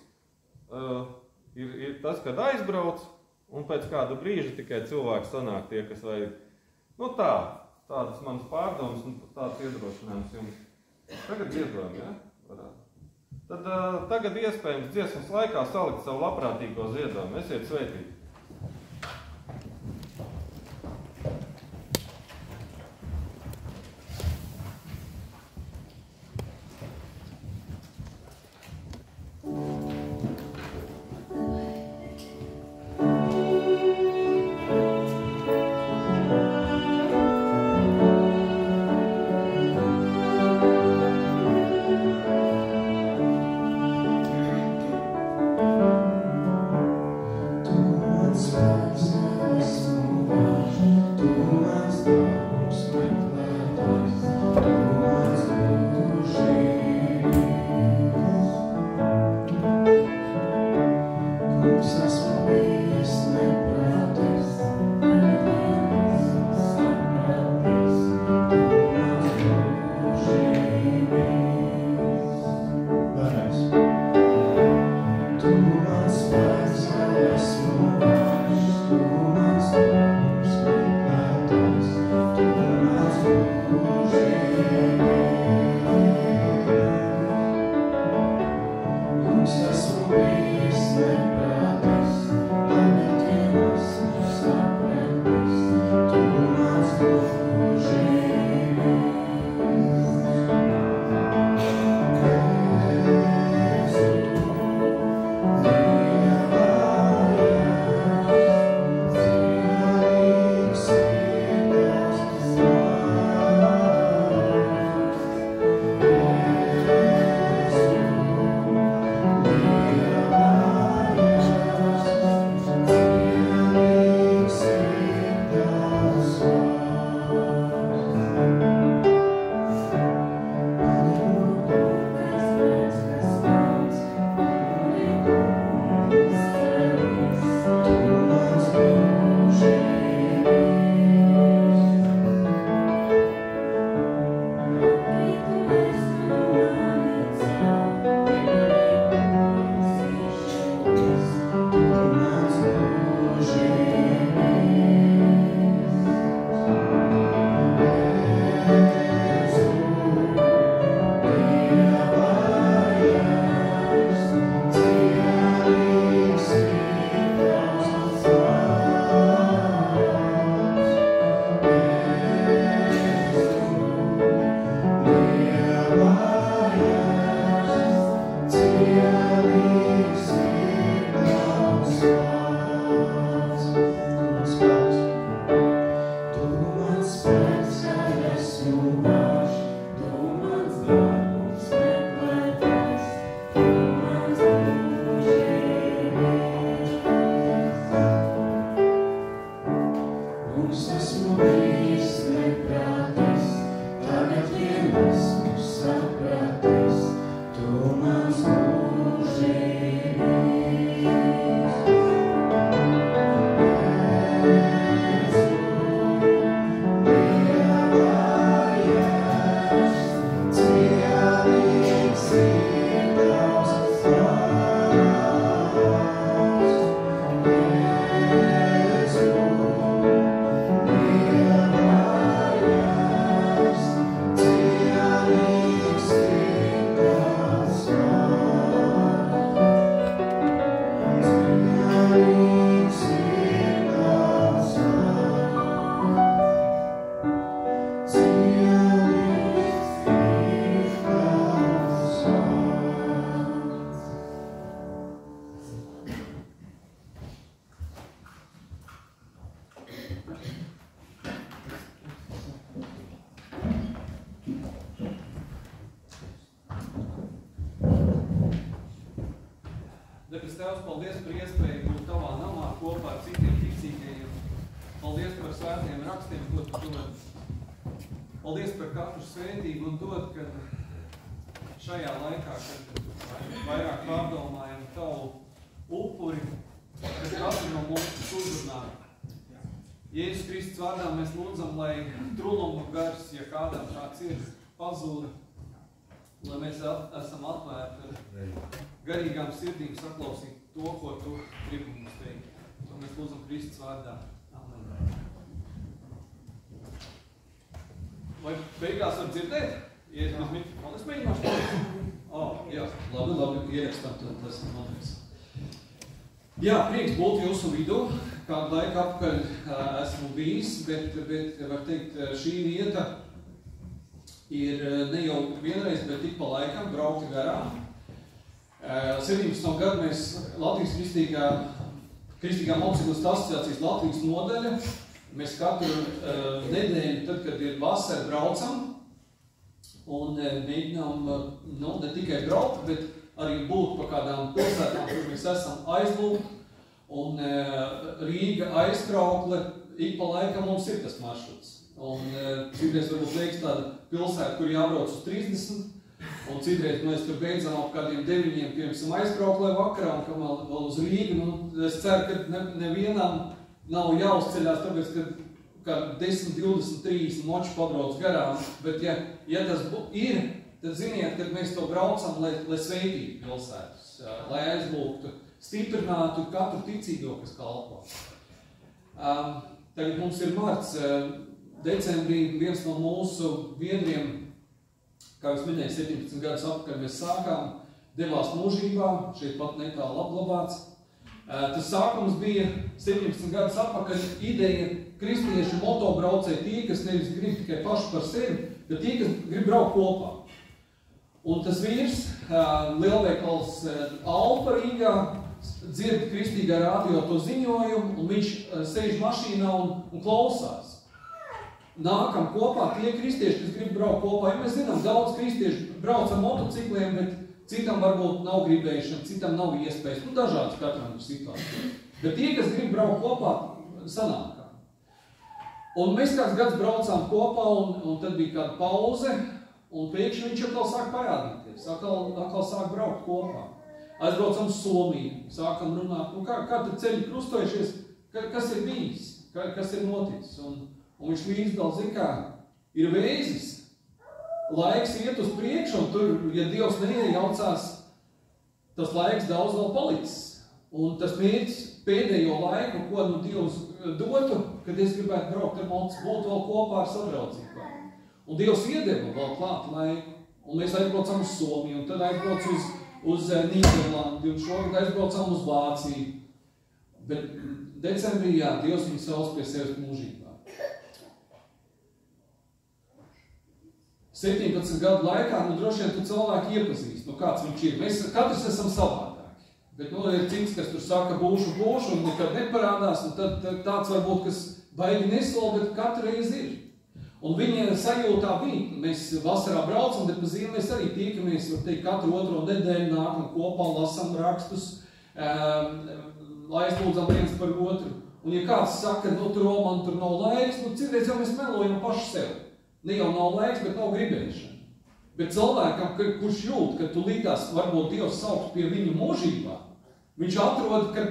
ir tas, kad aizbrauc, un pēc kāda brīža tikai cilvēki sanāk tie, kas vajag. Nu tādas manas pārdomas un tāds iedrošinājums jums. Tagad dziedojam, ja? Varētu. Tad tagad iespējams dziesmas laikā salikt savu labprātīgo ziedojumu. Esiet svētīti! Tu Debes Tevs, paldies par iespēju būt tavā namā kopā ar citiem ticīgajiem. Paldies par svētiem rakstiem, ko tu dod. Paldies par katru svētību un dod, kad šajā laikā, kad vairāk pārdomājam tavu upuri, kad katru no mums uzrunā. Jēzus Kristus vārdā mēs lūdzam, lai truluma gars, ja kādam tāds ir, pazūda, lai mēs esam atvērti ar garīgām sirdīm saklausīt to, ko tu gribi mums teikt. To mēs lūdzam Kristus vārdā. Amen. Vai beigās var dzirdēt? Ies bez mikrofona. Es mēģināšu pateikt. Jā. Labi, ierakstam, tad tas ir notiks. Jā, prieks būt jūsu vidū. Kādu laiku apkaļ esmu bijis, bet var teikt, šī vieta ir ne jau vienreiz, bet tik pa laikam braukti garām. 17. gadu mēs Latvijas Kristīgā motociklistu asociācijas Latvijas nodaļa. Mēs katru nedēļu, tad, kad ir vasara, braucam un mēģinām ne tikai braukt, bet arī būt pa kādām pilsētām, kur mēs esam aizlūgt. Un Rīga aizkraukle, ik pa laikam mums ir tas maršruts. Un citreiz varbūt liekas tāda pilsēta, kur jābrauc uz 30, un citreiz mēs tur beidzam ap kādiem 9, piemēram, aizkrauklē vakarā, un kam vēl uz Rīgu. Es ceru, ka nevienam nav jāuzceļās, tāpēc, ka 10, 20, 30 moči pabrauc garām. Bet ja tas ir, tad ziniet, kad mēs to braucam, lai sveitītu pilsētas, lai aizlūgtu, stiprinātu katru ticīgo, kas kalpo. Tagad mums ir marts. Decembrī viens no mūsu biedriem, kā es minēju, 17 gadus atpakaļ mēs sākām, devās mūžībā, šeit pat netālu apglabāts. Tas sākums bija 17 gadus atpakaļ ideja kristiešu motobraucēji tie, kas nevis grib tikai paši par sevi, bet tie, kas grib braukt kopā. Un tas vīrs, lielveikals Alfa Rīgā, dzird kristīgā radio to ziņojumu, un viņš sēž mašīnā un klausās. Nākam kopā tie kristieši, kas grib braukt kopā. Ja mēs zinām, daudz kristieši brauc ar motocikliem, bet citam varbūt nav gribēšana, citam nav iespējas. Dažādas katram ir situācija. Bet tie, kas grib braukt kopā, sanākā. Un mēs kāds gads braucām kopā, un tad bija kāda pauze, un pēkšņi viņš atkal sāk parādīties. Atkal sāk braukt kopā. Aizbraucam uz Somiju, sākam runāt, kā tad ceļi krustojušies, kas ir bijis, kas ir noticis. Un viņš līdzdala, zin kā, ir vēzis, laiks iet uz priekšu, un tur, ja Dievs neiejaucās, tas laiks daudz vēl palicis. Un tas mērķis pēdējo laiku, ko Dievs dotu, kad es gribētu braukt ar mocu, būt vēl kopā ar sadraudzību. Un Dievs iedeva vēl klāt laiku, un mēs aizbraucam uz Somiju, un tad aizbrauc uz Nīderlandi, un šogad aizbraucam uz Vāciju. Bet decembrī, jā, Dievs viņu sauc pie sevis mūžībā. 17 gadu laikā, droši vien tu cilvēki iepazīst, kāds viņš ir. Mēs katrs esam savādāki. Bet ir cits, kas tur saka būšu, un nekad neparādās, un tad tāds varbūt, kas baigi nesola, bet katru reizi ir. Un viņa sajūtā bija, mēs vasarā braucam, bet pa zīmi mēs arī tiekamies, var teikt, katru otro nedēļu nākam kopā, lasam rakstus, aizlūdzam viens par otru. Un ja kāds saka, man tur nav laiks, citreiz jau mēs melojam paši sev. Ne jau nav laiks, bet nav gribēšana. Bet cilvēkam, kurš jūt, ka tu līdās varbūt Dievs sauks pie viņu mūžībā, viņš atrod, ka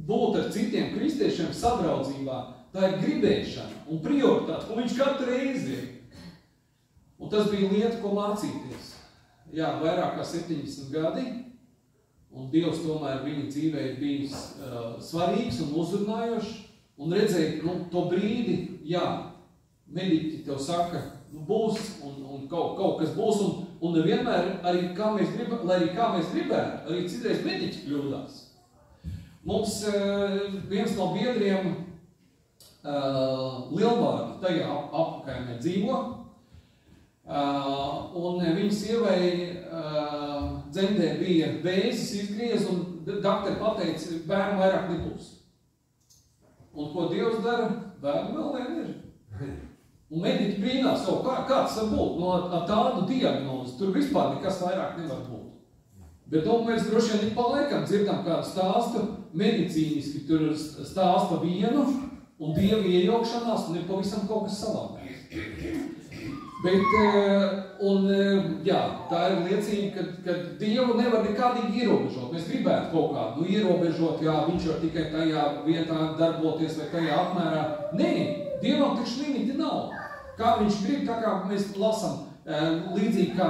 būt ar citiem kristiešiem sadraudzībā, tā ir gribēšana un prioritāte, ko viņš katru reizi ir. Un tas bija lieta, ko mācīties. Jā, vairāk kā 70 gadi, un Dievs tomēr viņa dzīvē ir bijis svarīgs un uzrunājošs, un redzēt, to brīdi, jā, mediķi tev saka, būs, un kaut kas būs, un nevienmēr arī kā mēs gribētu, arī citreiz mediķi kļūdās. Mums viens no biedriem Lielvārdu tajā apakaimē dzīvo, un viņa sievai dzemdē bija vēzis izgriez, un doktori pateica, bērnu vairāk nebūs. Un ko Dievs dara? Bērnu vēl vien ir. Un mediķi brīnās, kā tas var būt? Ar tādu diagnozi tur vispār nekas vairāk nevar būt. Bet mēs droši vien ik pa laikam dzirdam kādu stāstu medicīniski, tur stāsta vienu un Dieva iejaukšanās un ir pavisam kaut kas savādāks. Bet, jā, tā ir liecība, ka Dievu nevar nekādīgi ierobežot. Mēs gribētu kaut kādu ierobežot, jā, viņš var tikai tajā vietā darboties vai tajā apmērā. Nē, Dievam taču limiti nav. Kā viņš grib, tā kā mēs lasam, līdzīgi kā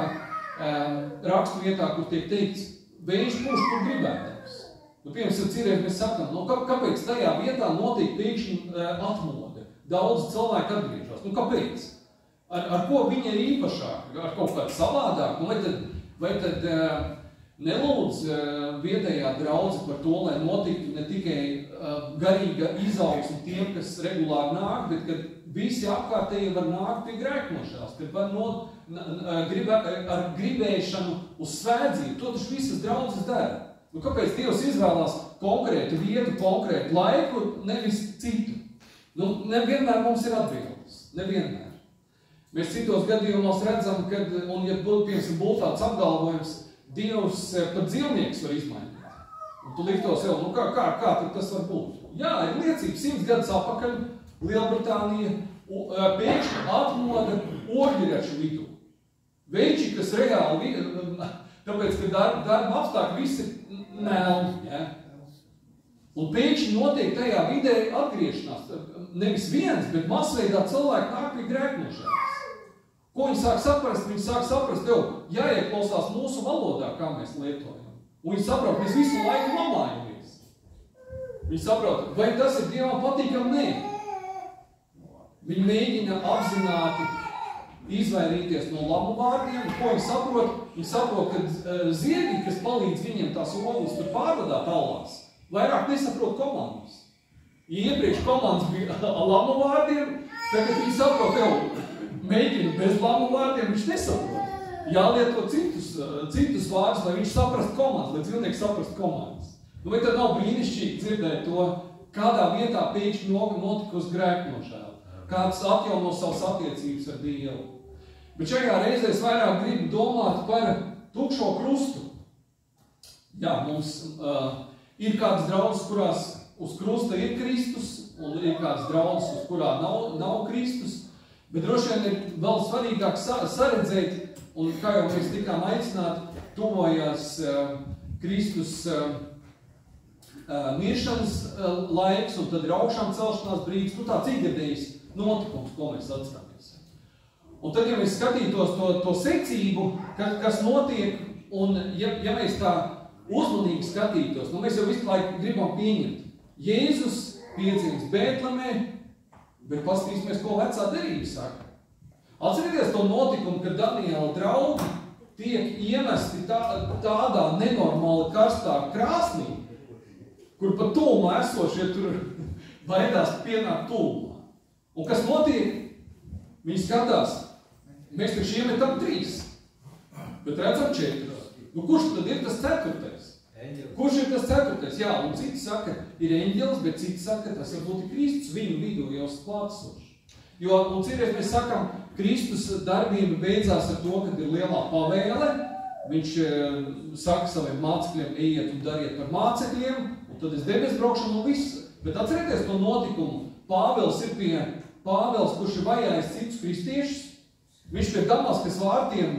rakstu vietā, kur tiek teikts, viņš pūš, kur gribētājs. Piemēram, cīreiz mēs sakam, kāpēc tajā vietā notiek pēkšņi atmode? Daudz cilvēku atgriežas. Kāpēc? Ar ko viņa ir īpašāk? Ar kaut kādu savādāk? Vai tad nelūdz vietējā draudze par to, lai notiktu ne tikai garīga izaugsme tiem, kas regulāri nāk, bet kad visi apkārtēji var nākt pie grēknošanās, kad var ar gribēšanu uz svētdzību. To taču visas draudzes dara. Kāpēc Dievs izvēlās konkrētu vietu, konkrētu laiku, nevis citu? Nevienmēr mums ir atbildes. Nevienmēr. Mēs citos gadījumos redzam, kad, un ja būtu tāds apgalvojums, Dievs pat dzīvnieks var izmainīt. Un tu liek to sev, kā tad tas var būt? Jā, ir liecība 100 gadus atpakaļ Lielbritānija pēkšņi atmoda ogļiraču vidū. Veči, kas reāli, tāpēc, ka darba apstākļi visi melni, ja? Un pēkšņi notiek tajā vidē atgriešanās. Nevis viens, bet masveidā cilvēki nāk pie grēknošanās. Ko viņi sāk saprast? Viņi sāk saprast, jāieklausās mūsu valodā, kā mēs lietojam. Un viņi saprot, mēs visu laiku lamājamies. Viņi saprot, vai tas ir Dievam patīkam? Nē. Viņi mēģina apzināti izvairīties no lamu vārdiem. Ko viņi saprot? Viņi saprot, ka ziedi, kas palīdz viņiem tās ogles tur pārvadāt alās, vairāk nesaprot komandas. Ja iepriekš komandas bija lamu vārdiem, tagad viņi saprot, mēģina bez lamu vārdiem, viņš nesaprot. Jālieto citus vārdus, lai viņš saprast komandas, lai cilvēki saprast komandas. Vai tad nav brīnišķīgi dzirdēt to, kādā vietā pēkšņi notikusi grēknošana, kāds atjauno savas attiecības ar Dievu. Bet šajā reizē es vairāk gribu domāt par tukšo krustu. Jā, mums ir kādas draudzes, kurās uz krusta ir Kristus, un ir kādas draudzes, uz kurā nav Kristus. Bet droši vien ir vēl svarīgāk saredzēt, un kā jau mēs tikām aicināti, tuvojās Kristus miršanas laiks, un tad ir augšām celšanās brīdis, tāds ikgadējs notikums, ko mēs atceramies. Un tad, ja mēs skatītos to secību, kas notiek, un ja mēs tā uzmanīgi skatītos, mēs jau visu laiku gribam pieņemt. Jēzus piedzimst Bētlemē, bet paskatīsimies, ko vecā derība saka. Atcerieties to notikumu, kad Daniela draugi tiek iemesti tādā nenormāli karstā krāsnī, kur pat tulmā esošie tur baidās pienākt tulmā. Un kas notiek? Viņi skatās, mēs taču iemetam 3, bet redzam 4. Kurš tad ir tas 4? Kurš ir tas 4? Jā, un citi saka, ir eņģelis, bet citi saka, tas varbūt ir Kristus viņu vidū jau klātsošs. Jo, un citreiz mēs sakam, Kristus darbība beidzās ar to, kad ir lielā pavēle, viņš saka saviem mācekļiem, ejiet un dariet par mācekļiem, un tad es debes braukšanu un viss. Bet atcerieties to notikumu, Pāvils ir pie Pāvils, kurš ir vajājis citus kristiešus, viņš pie Damaskas vārtiem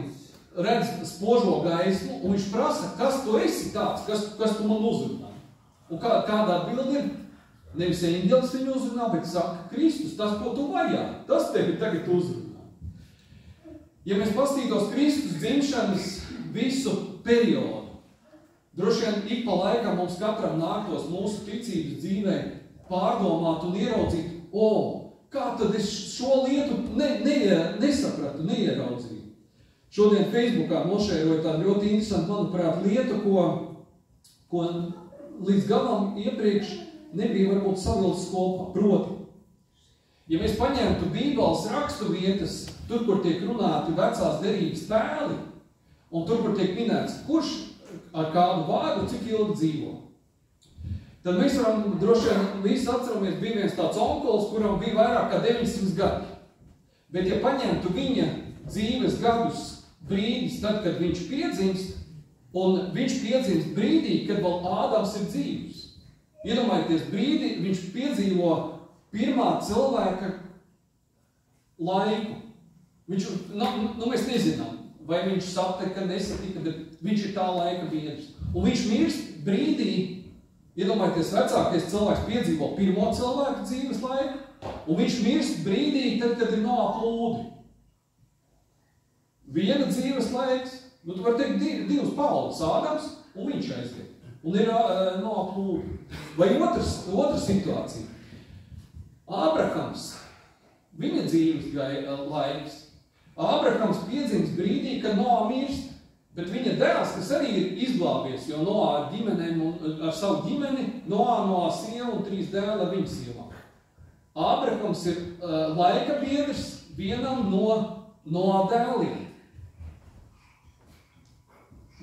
redz spožo gaismu, un viņš prasa, kas tu esi tāds, kas tu man uzrunā. Un kādā atbildi ir? Nevis eņģelis viņu uzrunā, bet saka, Kristus, tas, ko tu vajā, tas tevi tagad uzrunā. Ja mēs pastītos Kristus dzimšanas visu periodu, droši vien ik pa laikam mums katram nāktos mūsu ticības dzīvē pārdomāt un ieraudzīt, kā tad es šo lietu nesapratu, neieraudzīju. Šodien Facebookā nošēroju tādu ļoti interesantu, manuprāt, lietu, ko līdz galam iepriekš nebija varbūt savilcis kopā. Proti, ja mēs paņemtu Bībeles rakstu vietas, tur, kur tiek runāti vecās derības tēli, un tur, kur tiek minēts, kurš ar kādu vārdu cik ilgi dzīvo, tad mēs varam droši vien visi atceramies, bija viens tāds onkulis, kuram bija vairāk kā 900 gadi. Bet ja paņemtu viņa dzīves gadus brīdis, tad, kad viņš piedzimst, Un viņš piedzimst brīdī, kad vēl Ādams ir dzīvs. Iedomājieties brīdī, viņš piedzīvo pirmā cilvēka laiku. Viņš, mēs nezinām, vai viņš satika, nesatika, bet viņš ir tā laika biedrs. Un viņš mirst brīdī, iedomājieties, vecākais cilvēks piedzīvo pirmo cilvēku dzīves laiku, un viņš mirst brīdī, tad, kad ir Noā plūdi. Viena dzīves laiks, tu vari teikt divas paules, Ādams un viņš aiziet. Un ir Noā plūdi. Vai otra situācija. Ābrahams, viņa dzīves laiks. Ābrahams piedzimst brīdī, kad Noā mirst, bet viņa dēls, kas arī ir izglābies, jo Noā ar ģimenēm un ar savu ģimeni, Noā sievu un 3 dēli ar viņu sievām. Ābrahams ir laika biedrs vienam no Noā dēliem.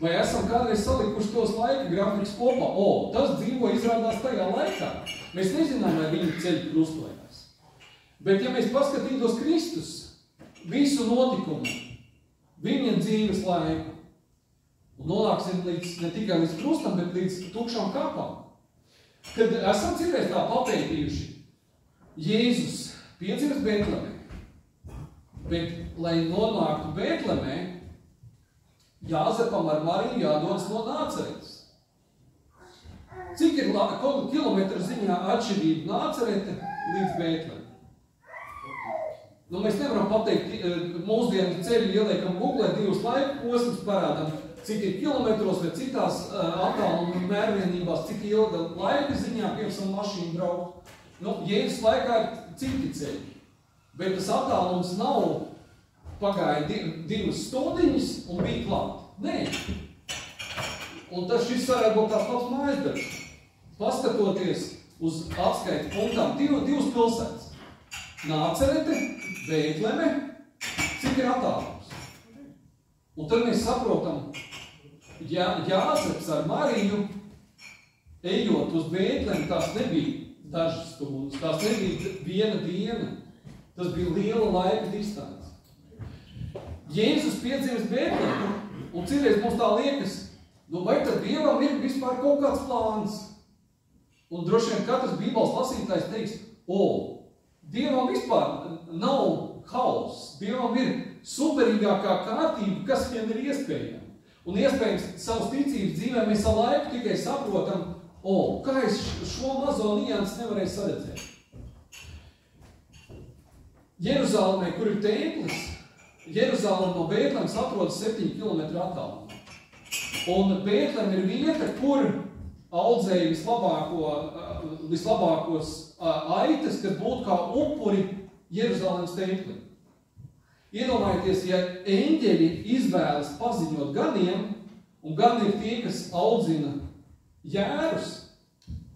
Vai esam kādreiz salikuši tos laika grafikus kopā? Tas dzīvo izrādās tajā laikā. Mēs nezinām, vai viņi ceļi krustojās. Bet ja mēs paskatītos Kristus visu notikumu, viņa dzīves laiku, un nonāksim ne tikai līdz krustam, bet līdz tukšām kapām, kad esam citreiz tā papētījuši, Jēzus piedzimst Bētlemē, bet, lai nonāktu Bētlemē, Jāzepam ar Mariju jādodas no Nāceretes. Cik ir kilometru ziņā atšķirība Nācerete līdz Bētlemē? Mēs nevaram pateikt, mūsdienu ceļu ieliekam Google, 2 laika posmus parādam, cik ir kilometros vai citās attāluma mērvienībās, cik ilga laika ziņā, piemēram, mašīnu braukt. Jēzus laikā ir citi ceļi, bet tas attālums nav pagāja 2 stundiņas un bija klāt. Nē. Un šis varētu būt tās pats mājasdarbs. Paskatoties uz atskaitu punktām 2 pilsētas. Nācerete, Bētleme, cik ir attālums. Un tad mēs saprotam, Jāzeps ar Mariju, ejot uz Bētlemi, tās nebija dažas stundas, tās nebija viena diena. Tas bija liela laika distance. Jēzus piedzimst Bētlemē, un citreiz mums tā liekas, vai tad Dievam ir vispār kaut kāds plāns? Un droši vien katrs Bībeles lasītājs teiks, Dievam vispār nav hauss, Dievam ir superīgākā kārtība, kas vien ir iespējama. Un iespējams savas ticības dzīvē mēs ar laiku tikai saprotam, kā es šo mazo niansi nevarēju saredzēt. Jeruzalemē, kur ir templis, Jeruzalem no Bētlemes atrodas 7 km attālumā. Un Bētleme ir vieta, kur audzēja vislabākos aitas, kas būtu kā upuri Jeruzalemes templim. Iedomājieties, ja eņģeļi izvēlas paziņot ganiem, un gan ir tie, kas audzina jērus,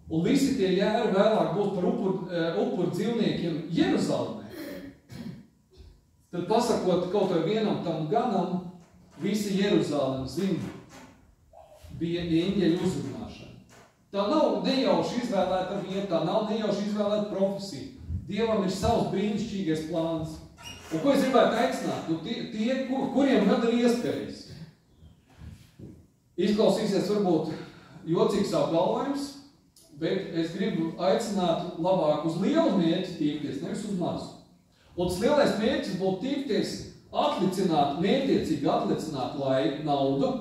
un visi tie jēri vēlāk būs par upuru dzīvniekiem Jeruzalemē, tad pasakot kaut vai vienam tam ganam, visi Jeruzalem zina, bija eņģeļu uzrunāšana. Tā nav nejauši izvēlēta vieta, tā nav nejauši izvēlēta profesija. Dievam ir savs brīnišķīgais plāns. Un ko es gribētu aicināt? Tie, kuriem gan ir iespējas. Izklausīsies varbūt jocīgs apgalvojums, bet es gribu aicināt labāk uz lielu mērķi tiekties, nevis uz mazu. Un tas lielais mērķis būtu tiekties mērķiecīgi atlicināt naudu,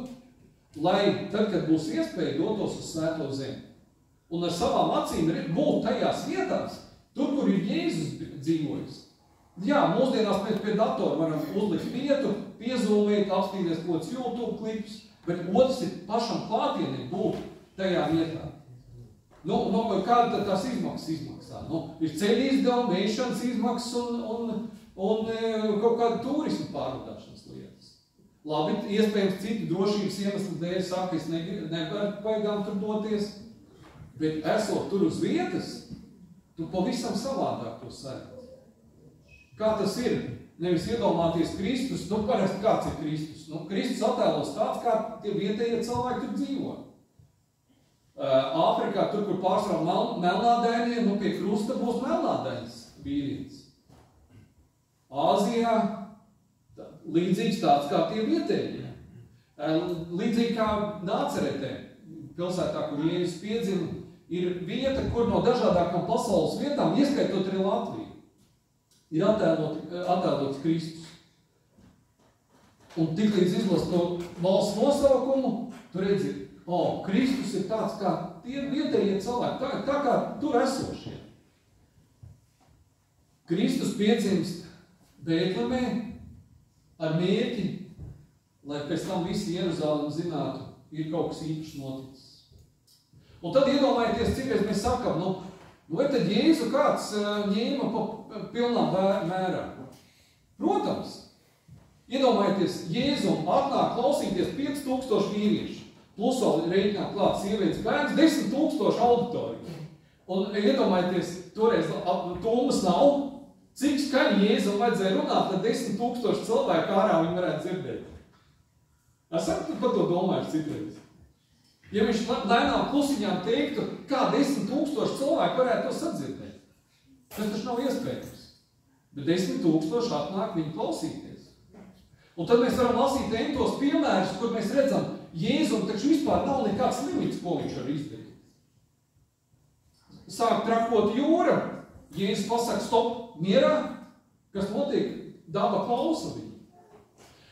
lai tad, kad būs iespēja, dotos uz Svēto zemi. Un ar savām acīm būt tajās vietās, tur, kur ir Jēzus dzīvojis. Jā, mūsdienās mēs pie datora varam uzlikt vietu, piezūmēt, apstīties kods YouTube klipus, bet otrs ir pašam klātienī būt tajā vietā. Kāda tad tās izmaksas izmaksā? Ir ceļu izdevumi, ēšanas izmaksas un kaut kāda turismu pārvadāšanas lietas. Labi, iespējams citi drošības iemeslu dēļ saka, es nevaru paigām tur doties, bet esot tur uz vietas, tu pavisam savādāk to sajūti. Kā tas ir? Nevis iedomāties Kristus, parasti kāds ir Kristus? Kristus attēlos tāds, kā tie vietējie cilvēki tur dzīvo. Āfrikā, tur, kur pārsvarā melnādainie, pie krusta būs melnādainis vīrietis. Āzijā līdzīgs tāds kā tie vietējie. Līdzīgi kā Nāceretē, pilsētā, kur Jēzus piedzima, ir vieta, kur no dažādākām pasaules vietām, ieskaitot arī Latviju, ir attēlots Kristus. Un tiklīdz izlasa to valsts nosaukumu, tu redzi, Kristus ir tāds kā tie vietējie cilvēki, tā kā tur esošie. Kristus piedzimst Bētlemē ar mērķi, lai pēc tam visi Jeruzalem zinātu, ir kaut kas īpašs noticis. Un tad iedomājieties, cik mēs sakam, vai tad Jēzu kāds ņēma pa pilnā mērā? Protams, iedomājieties, Jēzum atnāk klausīties 5000 vīrieši, plus vēl reiķināt klāt sievietes bērns, 10 000 auditoriju. Un iedomājieties, toreiz tūmas nav, cik skaļi Jēzum vajadzēja runāt, lai 10 000 cilvēku ārā viņi varētu dzirdēt. Esat par to domājuši citreiz? Ja viņš lēnām klusiņām teiktu, kā 10 000 cilvēku varētu to sadzirdēt, tas taču nav iespējams. Bet 10 000 atnāk viņu klausīties. Un tad mēs varam lasīt entos piemērus, kur mēs redzam, Jēzum taču vispār nav nekāds limits, ko viņš var izdarīt. Sāk trakot jūra, Jēzus pasaka stop mierā, kas notiek, daba klausa viņu.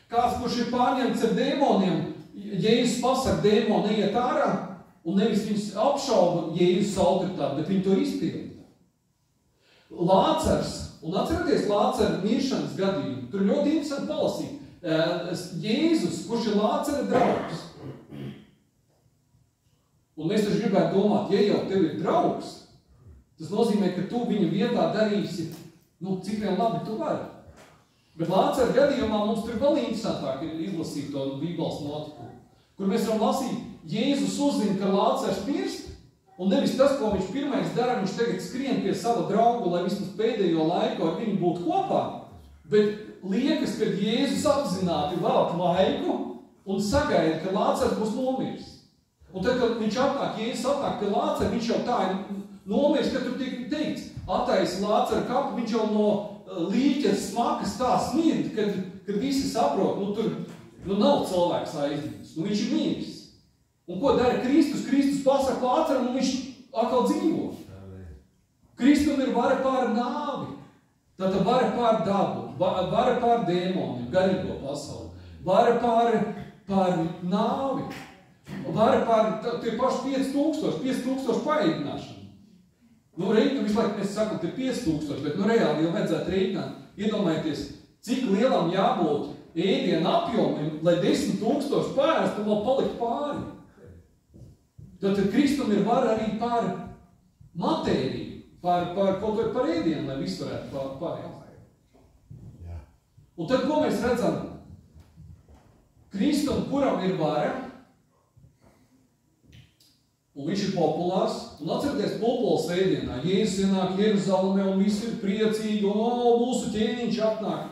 Kāds, kurš ir pārņemts ar dēmoniem, Jēzus pasaka dēmoni neiet ārā, un nevis viņus apšauba Jēzus autoritāti, bet viņi to izpilda. Lācars, un atcerieties Lācara miršanas gadījumu, tur ļoti interesanti palasīt. Jēzus, kurš ir Lācara draugs. Un mēs taču gribētu domāt, ja jau tev ir draugs, tas nozīmē, ka tu viņa vietā darīsi, cik vien labi tu vari. Bet Lācara gadījumā mums tur vēl interesantāk ir izlasīt to Bībeles notikumu, kur mēs varam lasīt, Jēzus uzzina, ka Lācars mirst, un nevis tas, ko viņš pirmais dara, viņš tagad skrien pie sava draugu, lai vismaz pēdējo laiku ar viņu būtu kopā, bet liekas, ka Jēzus apzināti velk laiku un sagaida, ka Lācars būs nomirs. Un tad, kad viņš atnāk, Jēzus atnāk pie Lācara, viņš jau tā ir nomirs, ka tur tiek teikts, attaisi Lācara kapu, viņš jau no līķes smakas tā smird, kad visi saprot, tur nav cilvēks aizmirst, viņš ir miris. Un ko dara Kristus? Kristus pasaka Lācaram, un viņš atkal dzīvo. Kristum ir vara pār nāvi, tātad vara pār dabu, vara pār dēmoniem, garīgo pasauli, vara pār nāvi, vara pār tie paši 5000 paēdināšanu. Visu laiku mēs sakam, te 5000, bet reāli jau vajadzētu reikināt. Iedomājieties, cik lielam jābūt ēdienu apjomiem, lai 10 000 pārēst un vēl palikt pāri. Tad Kristum ir vara arī pār matēriju, par ēdienu, lai viss varētu pārēst. Un tad, ko mēs redzam? Kristum, kuram ir vara, un viņš ir populārs, un atcerieties Pulpoles svētdienā, Jēzus ienāk Jeruzalemē, un visi ir priecīgi, un mūsu ķēniņš atnāk.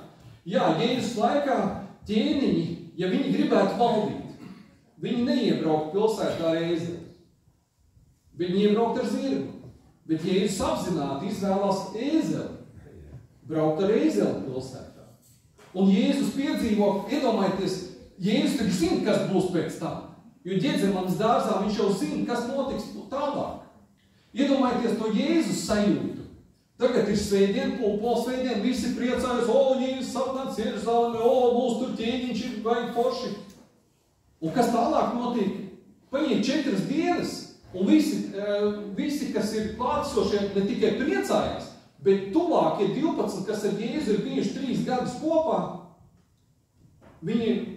Jā, Jēzus laikā ķēniņi, ja viņi gribētu valdīt, viņi neiebraukt pilsētā ar ēzeli. Viņi iebraukt ar zirgu, bet Jēzus apzināti izvēlās ēzeli, braukt ar ēzeli pilsētā. Un Jēzus piedzīvo, iedomājieties, Jēzus taču zina, kas būs pēc tam. Jo Ģedzemanes dārzā viņš jau zina, kas notiks tālāk. Iedomājieties to Jēzus sajūtu. Tagad ir svētdien, Pulpoles svētdien, visi priecājas, Jēzus atnāc Jeruzalemē, mūs tur ķēniņš ir vajag forši. Un kas tālāk notiek? Paiet 4 dienas, un visi, kas ir klātesošie, ne tikai priecājās, bet tuvākie 12, kas ar Jēzu ir bijuši 3 gadus kopā, viņi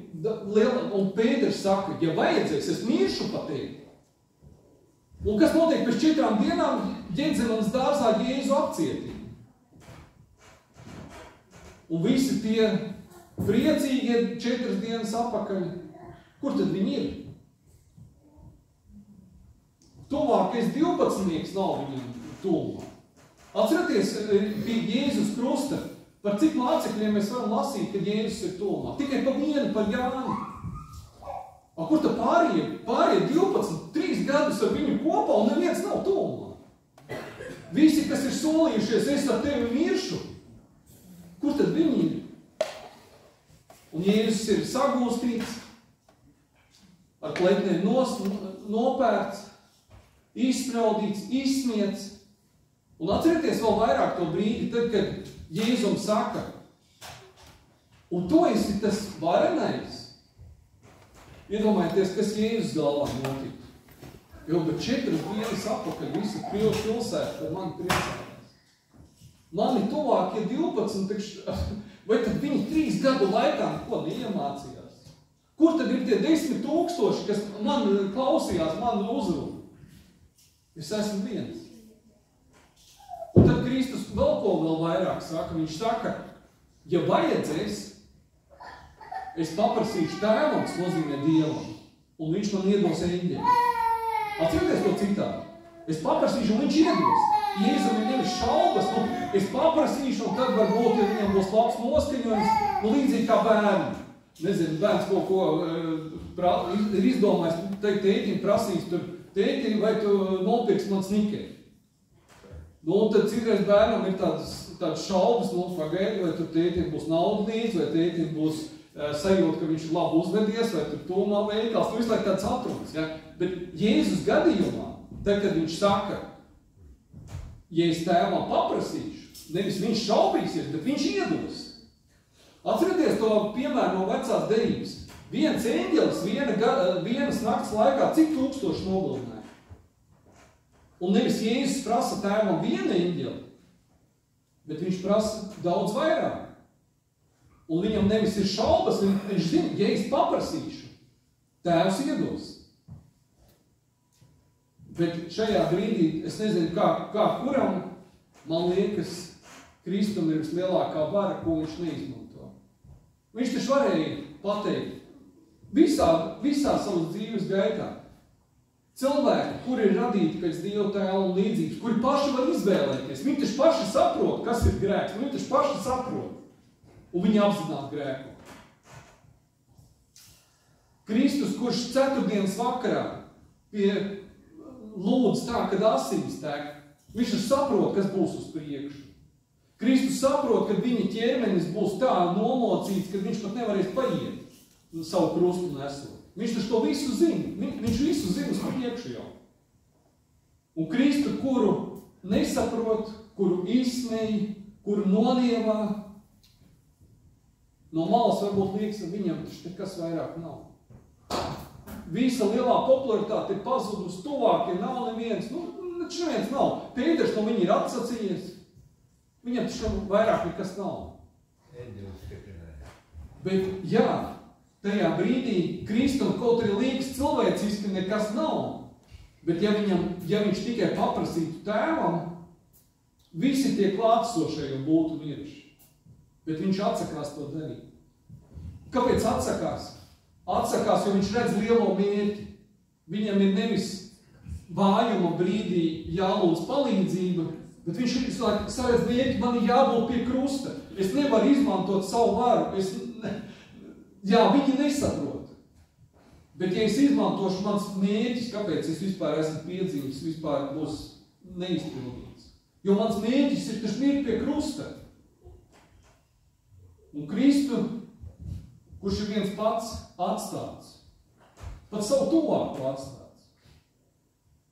un Pēters saka, ja vajadzēs, es miršu pa tevi. Un kas notiek pēc 4 dienām, Ģedzemanes dārzā Jēzu apcietīja. Un visi tie priecīgi 4 dienas apakaļ. Kur tad viņi ir? Tuvākais 12 nav viņam tuvumā. Atcerieties, bija Jēzus krusta. Par cik mācekļiem mēs varam lasīt, kad Jēzus ir tuvumā? Tikai pa vienu, par Jāni. Kur tad pārējie 12, 3 gadus ar viņu kopā un neviens nav tuvumā? Visi, kas ir solījušies, es ar tevi miršu. Kur tad viņi ir? Un Jēzus ir sagūstīts, ar pleitnēm nopērts, izspraudīts, izsmiets. Un atcerieties vēl vairāk to brīdi, tad, kad Jēzum saka, un tu esi tas varenais. Iedomājieties, kas Jēzus galvā notika. Jo, bet 4 dienas apakaļ visa pilsēta par mani priecājās. Mani tuvākie 12, vai tad viņi 3 gadu laikā neko neiemācījās? Kur tad ir tie 10 000, kas man klausījās, man uzrunu? Es esmu viens. Un tad Kristus vēl vairāk saka. Viņš saka, ja vajadzēs, es paprasīšu tēvam, kas nozīmē Dievam, un viņš man iedos eņģeļu. Atcerieties to citādi. Es paprasīšu, un viņš iedos. Jēzum ir nevis šaubas, es paprasīšu, un tad varbūt, ja viņam būs labs noskaņojums, līdzīgi kā bērni. Nezinu, bērns kaut ko ir izdomājis, teikt, tētim prasīs, tur, tētim, vai tu nopirks man snikeri? Un tad citreiz bērnam ir tādas šaubas, pagaidi, vai tur tētim būs nauda līdz, vai tētim būs sajūta, ka viņš ir labi uzvedies, vai tur tomā veikals, tu visu laiku tāds atrunas, ja? Bet Jēzus gadījumā, tad, kad viņš saka, ja es tēvam paprasīšu, nevis viņš šaubīsies, bet viņš iedos. Atcerieties to piemēru no vecās derības. Viens eņģelis vienas nakts laikā cik 1000 nogalināja. Un nevis Jēzus prasa tēvam vienu eņģeli, bet viņš prasa daudz vairāk. Un viņam nevis ir šaubas, viņš zina, ja es paprasīšu, tēvs iedos. Bet šajā brīdī, es nezinu, kā kuram, man liekas, Kristum ir vislielākā vara, ko viņš neizmanto. Viņš taču varēja pateikt visā savas dzīves gaitā. Cilvēki, kuri ir radīti pēc Dieva tēla un līdzības, kuri paši var izvēlēties, viņi taču paši saprot, kas ir grēks, viņi taču paši saprot. Un viņi apzināt grēku. Kristus, kurš 4. vakarā pie lūdz tā, kad asins tek, viņš saprot, kas būs uz priekšu. Kristus saprot, ka viņa ķermenis būs tā nomocīts, ka viņš pat nevarēs paiet savu krustu nesot. Viņš taču to visu zina. Viņš visu zina uz priekšu jau. Un Kristu, kuru nesaprot, kuru izsmej, kuru nonievā, no malas varbūt liekas, ka viņam taču nekas vairāk nav. Visa lielā popularitāte ir pazudus, tuvākie nav neviens. Taču neviens nav. Pēters no viņa ir atsacījies. Viņam taču vairāk nekas nav. Bet jā, tajā brīdī Kristum kaut arī liekas cilvēciski nekas nav. Bet ja viņš tikai paprasītu tēvam, visi tie klātsošie būtu miruši. Bet viņš atsakās to darīt. Kāpēc atsakās? Atsakās, jo viņš redz lielo mērķi. Viņam ir nevis vājuma brīdī jālūdz palīdzība, bet viņš saredz mērķi, man ir jābūt pie krusta. Es nevaru izmantot savu varu. Viņi nesaprot. Bet ja es izmantošu mans mērķis, kāpēc es vispār esmu piedzīvis, vispār būs neizpildīts. Jo mans mērķis ir taču mirt pie krusta. Un Kristu, kurš ir viens pats atstāts, pat savu tuvāko atstāts.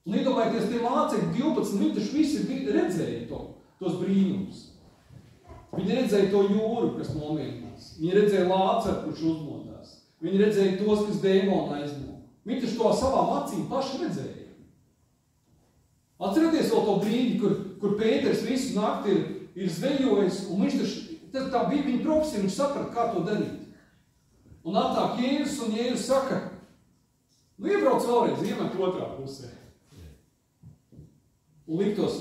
Un iedomājieties, tie mācekļi 12, viņi taču visi redzēja tos brīnumus. Viņi redzēja to jūru, kas nomierinās. Viņi redzēja Lācaru, kurš uzmodās. Viņi redzēja tos, kas dēmonu aizmok. Viņi taču to savām acīm paši redzēja. Atcerieties vēl to brīdi, kur Pēters visu nakti ir zvejojis, un viņš taču, tā bija viņa profesija, viņš saprata, kā to darīt. Un atnāk Jēzus, un Jēzus saka, iebrauc vēlreiz, iemet otrā pusē. Un liktos,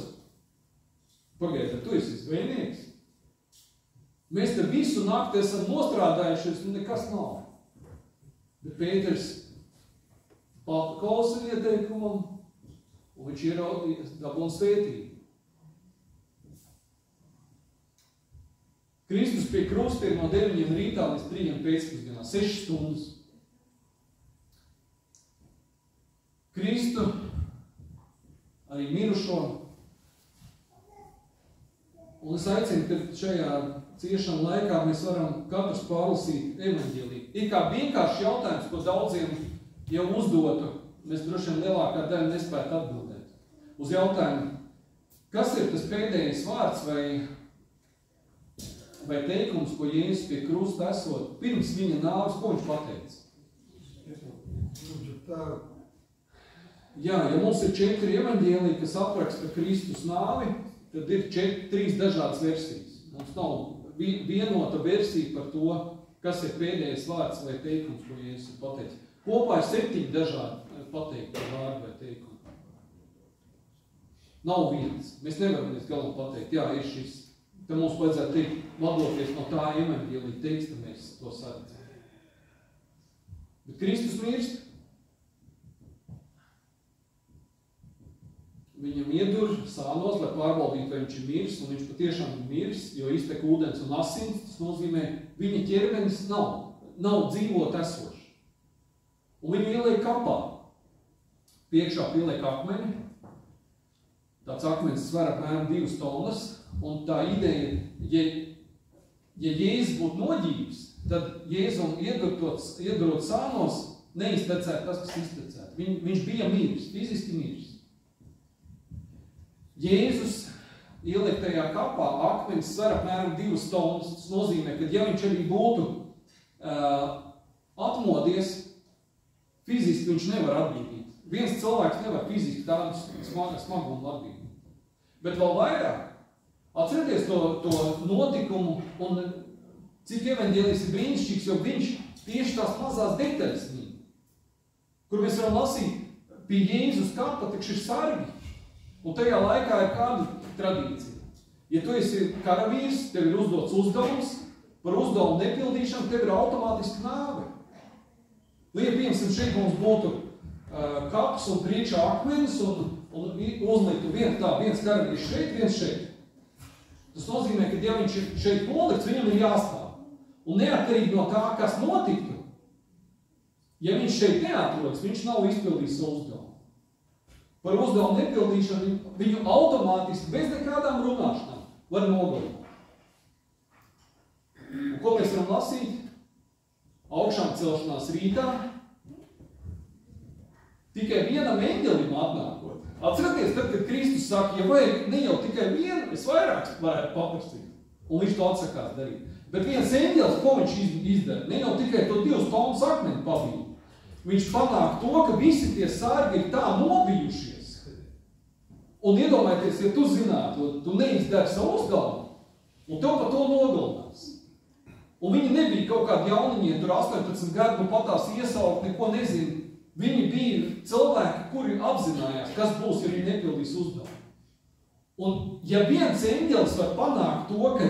pagaidi, tu esi zvejnieks. Mēs te visu nakti esam nostrādājušies, un nekas nav. Bet Pēters klausa ieteikumam, un viņš ieraudīs dabūn svētību. Kristus pie krusta ir no 9 rītā līdz 3 pēcpusdienā, 6 stundas. Kristu, arī mirušo. Un es aicinu, ka šajā ciešana laikā mēs varam katrs pārlasīt evaņģēliju. Ir kā vienkārši jautājums, ko daudziem jau uzdotu, mēs droši vien lielākā daļa nespētu atbildēt. Uz jautājumu, kas ir tas pēdējais vārds vai teikums, ko Jēzus pie krusta esot, pirms viņa nāves, ko viņš pateica? Jā, ja mums ir 4 evaņģēliji, kas apraksta Kristus nāvi, tad ir 3 dažādas versijas. Mums nav vienota versija par to, kas ir pēdējais vārds vai teikums, ko Jēzus ir pateicis. Kopā ir 7 dažādi pateikti vārdi vai teikumi. Nav viens. Mēs nevaram līdz galam pateikt, jā, ir šis. Tad mums vajadzētu teikt, vadoties no tā evaņģēlija teksta, mēs to saredzam. Bet Kristus mirst. Viņam iedur sānos, lai pārbaudītu, vai viņš ir mirs, un viņš patiešām ir mirs, jo iztek ūdens un asins, tas nozīmē, viņa ķermenis nav dzīvot esošs. Un viņu ieliek kapā. Piekšā pieliek akmeni. Tāds akmenis sver apmēram 2 tonnas, un tā ideja, ja Jēzus būtu noģības, tad Jēzum iedurot sānos, neiztecētu tas, kas iztecētu. Viņš bija mirs, fiziski mirs. Jēzus ieliek tajā kapā, akmenis sver apmēram 2 tonnas. Tas nozīmē, ka ja viņš arī būtu atmodies, fiziski viņš nevar atbīdīt. Viens cilvēks nevar fiziski tādu smagumu atbīdīt. Bet vēl vairāk, atcerieties to notikumu, un cik evaņģēlijs ir brīnišķīgs, jo viņš tieši tās mazās detaļas mīl. Kur mēs varam lasīt, pie Jēzus kapa taču ir sargi. Un tajā laikā ir kāda tradīcija. Ja tu esi karavīrs, tev ir uzdots uzdevums, par uzdevumu nepildīšanu tev ir automātiski nāve. Piemēram, šeit mums būtu kaps un priekšā akmenis un uzliktu viens karavīrs šeit, viens šeit. Tas nozīmē, ka ja viņš ir šeit nolikts, viņam ir jāstāv. Un neatkarīgi no tā, kas notiktu, ja viņš šeit neatrodas, viņš nav izpildījis savu uzdevumu. Par uzdevumu nepildīšanu viņu automātiski bez nekādām runāšanām var nogalināt. Un ko mēs varam lasīt? Augšām celšanās rītā tikai vienam eņģelim atnākot. Atcerieties, tad, kad Kristus saka, ja vajag ne jau tikai vienu, es vairāks varētu paprastīt. Un viņš to atsakās darīt. Bet viens eņģelis, ko viņš izdara? Ne jau tikai to 2 tonnas akmeni pabīd. Viņš panāk to, ka visi tie sargi ir tā nobijušies. Un iedomājieties, ja tu zinātu, tu neizdari savu uzdevumu, un tev par to nogalinās. Un viņi nebija kaut kādi jauniņie, tur 18 gadu, patās iesaukt, neko nezinu. Viņi bija cilvēki, kuri apzinājās, kas būs, ja viņi nepildīs uzdevumu. Un ja viens eņģelis var panākt to, ka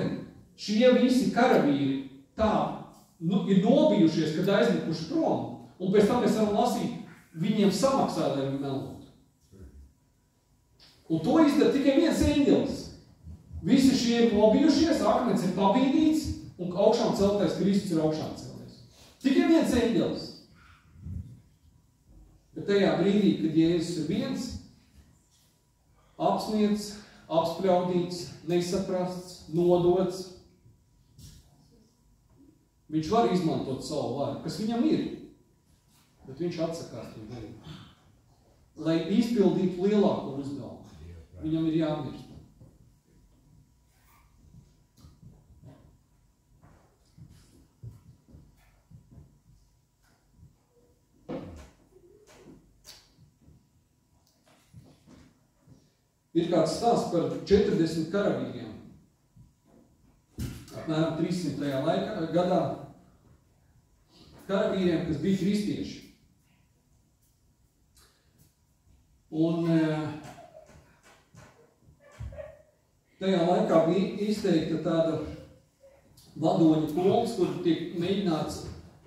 šie visi karavīri tā ir nobijušies, kad aizlikuši prom, un pēc tam mēs varam lasīt, viņiem samaksā, lai viņi melot. Un to izdara tikai viens eņģelis. Visi šie ir nobijušies, akmens ir pabīdīts, un augšām celtais Kristus ir augšām celtais. Tikai viens eņģelis. Bet tajā brīdī, kad Jēzus ir viens, apsmiets, apspļaudīts, nesaprasts, nodots, viņš var izmantot savu varu, kas viņam ir, bet viņš atsakās to darīt. Lai izpildītu lielāko uzdevumu, viņam ir jāmirst. Ir kāds stāsts par 40 karavīriem. Apmēram 300. gadā karavīriem, kas bija kristieši. Un tajā laikā bija izteikta tāda vadoņa kults, kur tiek mēģināts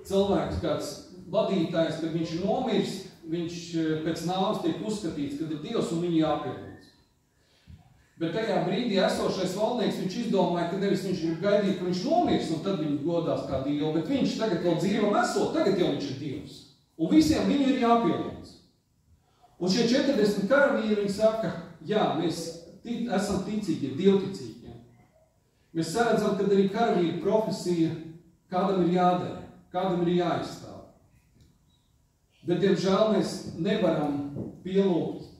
cilvēks, kāds vadītājs, kad viņš ir nomirs, viņš pēc nāves tiek uzskatīts, kad ir Dievs un viņu jāpielūdz. Bet tajā brīdī esošais valdnieks, viņš izdomāja, ka nevis viņš ir gaidīt, ka viņš nomirs, un tad viņi godās kā Dievu, bet viņš tagad vēl dzīvam esot, tagad jau viņš ir Dievs. Un visiem viņu ir jāpielūdz. Un šie 40 karavīri, viņi saka, jā, mēs esam ticīgi, dievticīgi. Mēs saredzam, ka arī karavīra profesija kādam ir jādara, kādam ir jāizstāv. Bet, diemžēl, mēs nevaram pielūgt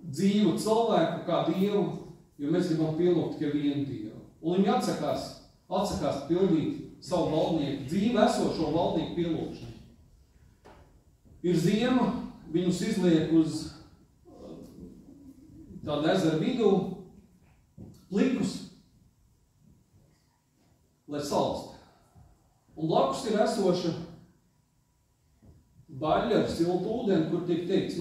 dzīvu cilvēku kā Dievu, jo mēs gribam pielūgt tikai vienu Dievu. Un viņi atsakās pildīt savu valdnieku, dzīvi esošo valdnieku pielūgšanu. Ir ziema, viņus izliek uz tādu ezeru vidū, plikus, lai salst. Un blakus ir esoša baļļa ar siltu ūdeni, kur tiek teikts,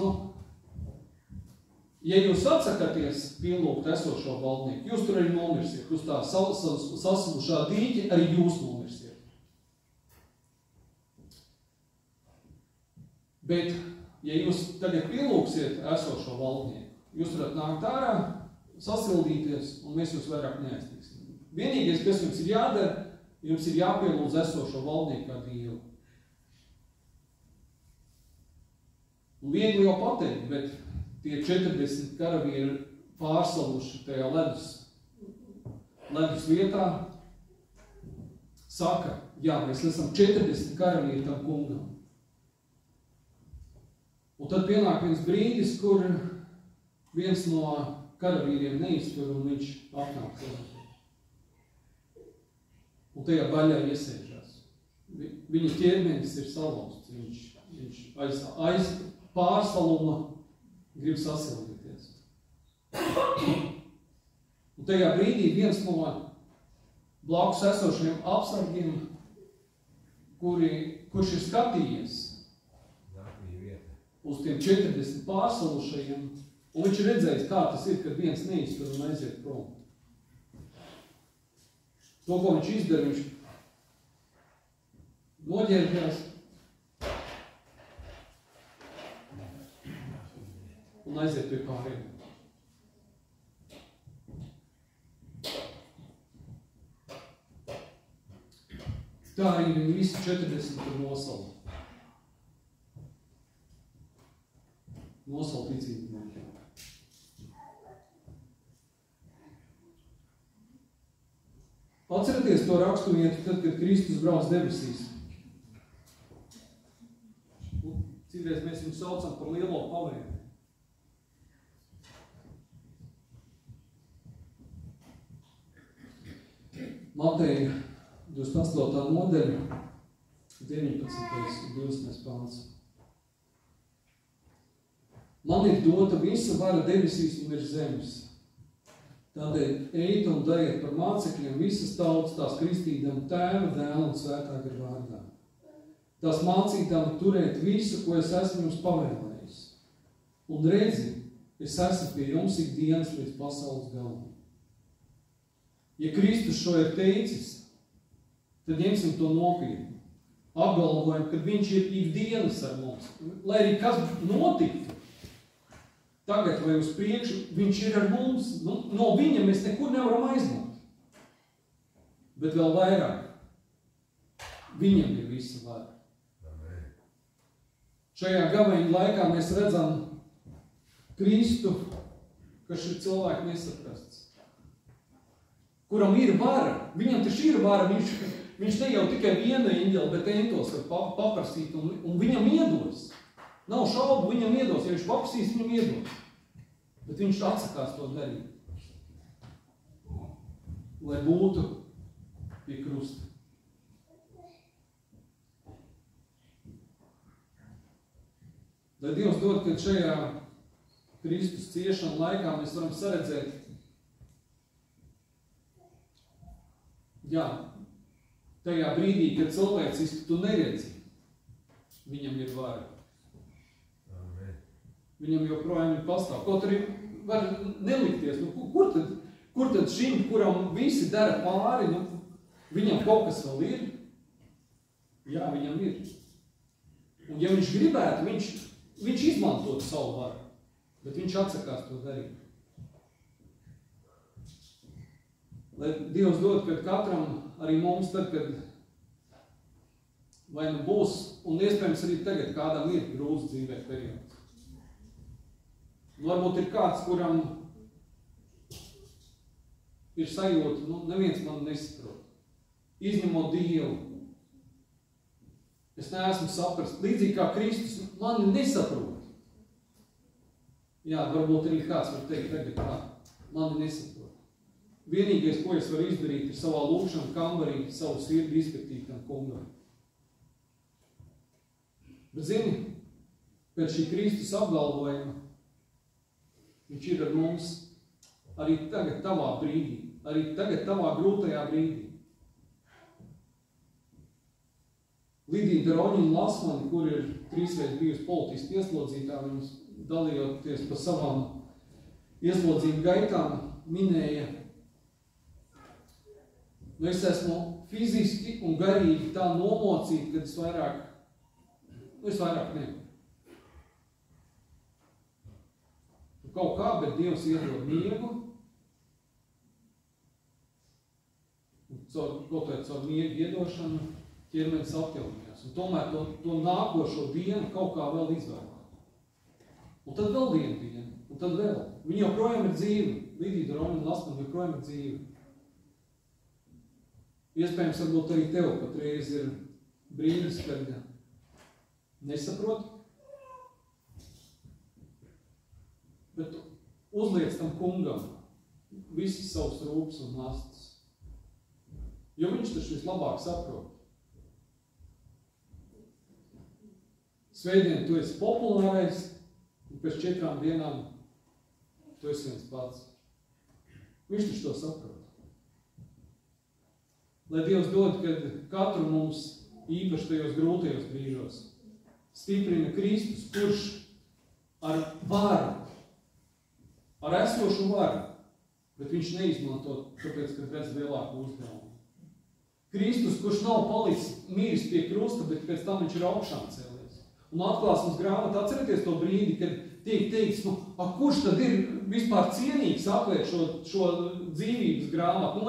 ja jūs atsakaties pielūgt esošo valdnieku, jūs tur arī nomirsiet, uz tā sasmušā dīķi arī jūs nomirsiet. Bet, ja jūs tagad pielūgsiet esošo valdnieku, jūs varat nākt ārā, sasildīties, un mēs jūs vairāk neaiztiksim. Vienīgais, kas jums ir jādara, jums ir jāpielūdz esošo valdnieku kā Dievu. Un viegli jau pateikt, bet tie 40 karavīri pārsaluši tajā ledus vietā, saka, jā, mēs esam 40 karavīri tam kungam. Un tad pienāk viens brīdis, kur viens no karavīriem neiztur un viņš apnāk cilvēku. Un tajā baļā iesēžās. Viņa ķermenis ir salausts, viņš aiz pārsaluma grib sasildīties. Un tajā brīdī viens no blakus esošiem apsargiem, kurš ir skatījies uz tiem 40 pārsalušajiem, un viņš ir redzējis, kā tas ir, kad viens neiztur un aiziet prom. To, ko viņš izdara, viņš noģērbjās un aiziet pie pāriem. Tā arī viņi visi 40 tur nosala. Nosala ticību. Atcerieties to raksturvietu, tad, kad Kristus brauc debesīs. Citreiz mēs viņu saucam par lielo pavēli. Mateja 28. nodaļa, 19. un 20. pāns. Man ir dota visa vara debesīs un virs zemes. Tādēļ ejiet un dariet par mācekļiem visas tautas, tās kristīdam Tēva, Dēla un Svētā gara vārdā. Tās mācītām turēt visu, ko es esmu jums pavēlējis. Un redzi, es esmu pie jums ikdienas līdz pasaules galam. Ja Kristus šo ir teicis, tad ņemsim to nopietni. Apgalvojam, ka viņš ir ikdienas ar mums. Lai arī kas notiktu, tagad vai uz priekšu, viņš ir ar mums. No viņa mēs nekur nevaram aiznākt. Bet vēl vairāk. Viņam ir visa vara. Šajā gaveņa laikā mēs redzam Kristu, ka šī cilvēka nesaprasts. Kuram ir vara. Viņam taču ir vara. Viņš ne jau tikai viena eņģeli, bet entos var paprasīt un viņam iedos. Nav šaubu, viņam iedos. Ja viņš paprasīs, viņam iedos. Bet viņš atsakās to darīt. Lai būtu pie krusta. Lai Dievs dod, ka šajā Kristus ciešana laikā mēs varam saredzēt, tajā brīdī, kad cilvēciski tu neredzi, viņam ir vara. Viņam joprojām ir pastāv. Kaut arī var nelikties. Kur tad šim, kuram visi dara pāri, viņam kaut kas vēl ir? Jā, viņam ir. Un ja viņš gribētu, viņš izmantot savu varu, bet viņš atsakās to darīt. Lai Dievs dod, kad katram arī mums tad, kad vai nu būs, un iespējams arī tagad kādam ir grūts dzīvē periods. Varbūt ir kāds, kuram ir sajūta, neviens man nesaprot. Izņemot Dievu. Es neesmu saprast. Līdzīgi kā Kristus mani nesaprot. Jā, varbūt arī kāds var teikt tagad tā. Mani nesaprot. Vienīgais, ko es varu izdarīt, ir savā lūkšana kambarī savu sirdi izpētīt tam kungam. Bet zini, pēc šī Kristus apgalvojuma viņš ir ar mums arī tagad tavā brīdī, arī tagad tavā grūtajā brīdī. Lidija Daroņina Lasmani, kur ir 3 reizes bijusi politiski ieslodzītā, viņas dalījoties pa savām ieslodzību gaitām, minēja, es esmu fiziski un garīgi tā nomocīta, kad es vairāk nevaru. Kaut kā, bet Dievs iedod miegu, un kaut vai caur miegu iedošanu ķermenis atjaunījās. Un tomēr to nākošo dienu kaut kā vēl izvēlēt. Un tad vēl vienu dienu, un tad vēl. Viņa joprojām ir dzīva. Lidija Daroņina Lasmani joprojām ir dzīva. Iespējams, varbūt arī tev patreiz ir brīdis, kad nesaprot, bet uzliec tam kungam visas savus rūpes un nastas. Jo viņš taču vislabāk saprot. Svētdien tu esi populārais, un pēc 4 dienām tu esi viens pats. Viņš taču to saprot. Lai Dievs dod, kad katru mums īpaši tajos grūtajos brīžos stiprina Kristus, kurš ar varu, ar esošu varu, bet viņš neizmanto, tāpēc, kad redz lielāku uzdevumu. Kristus, kurš nav palicis mīris pie krusta, bet pēc tam viņš ir augšām cēlies. Un Atklāsmes grāmatā, atcerieties to brīdi, kad tiek teikts, kurš tad ir vispār cienīgs atvērt šo dzīvības grāmatu?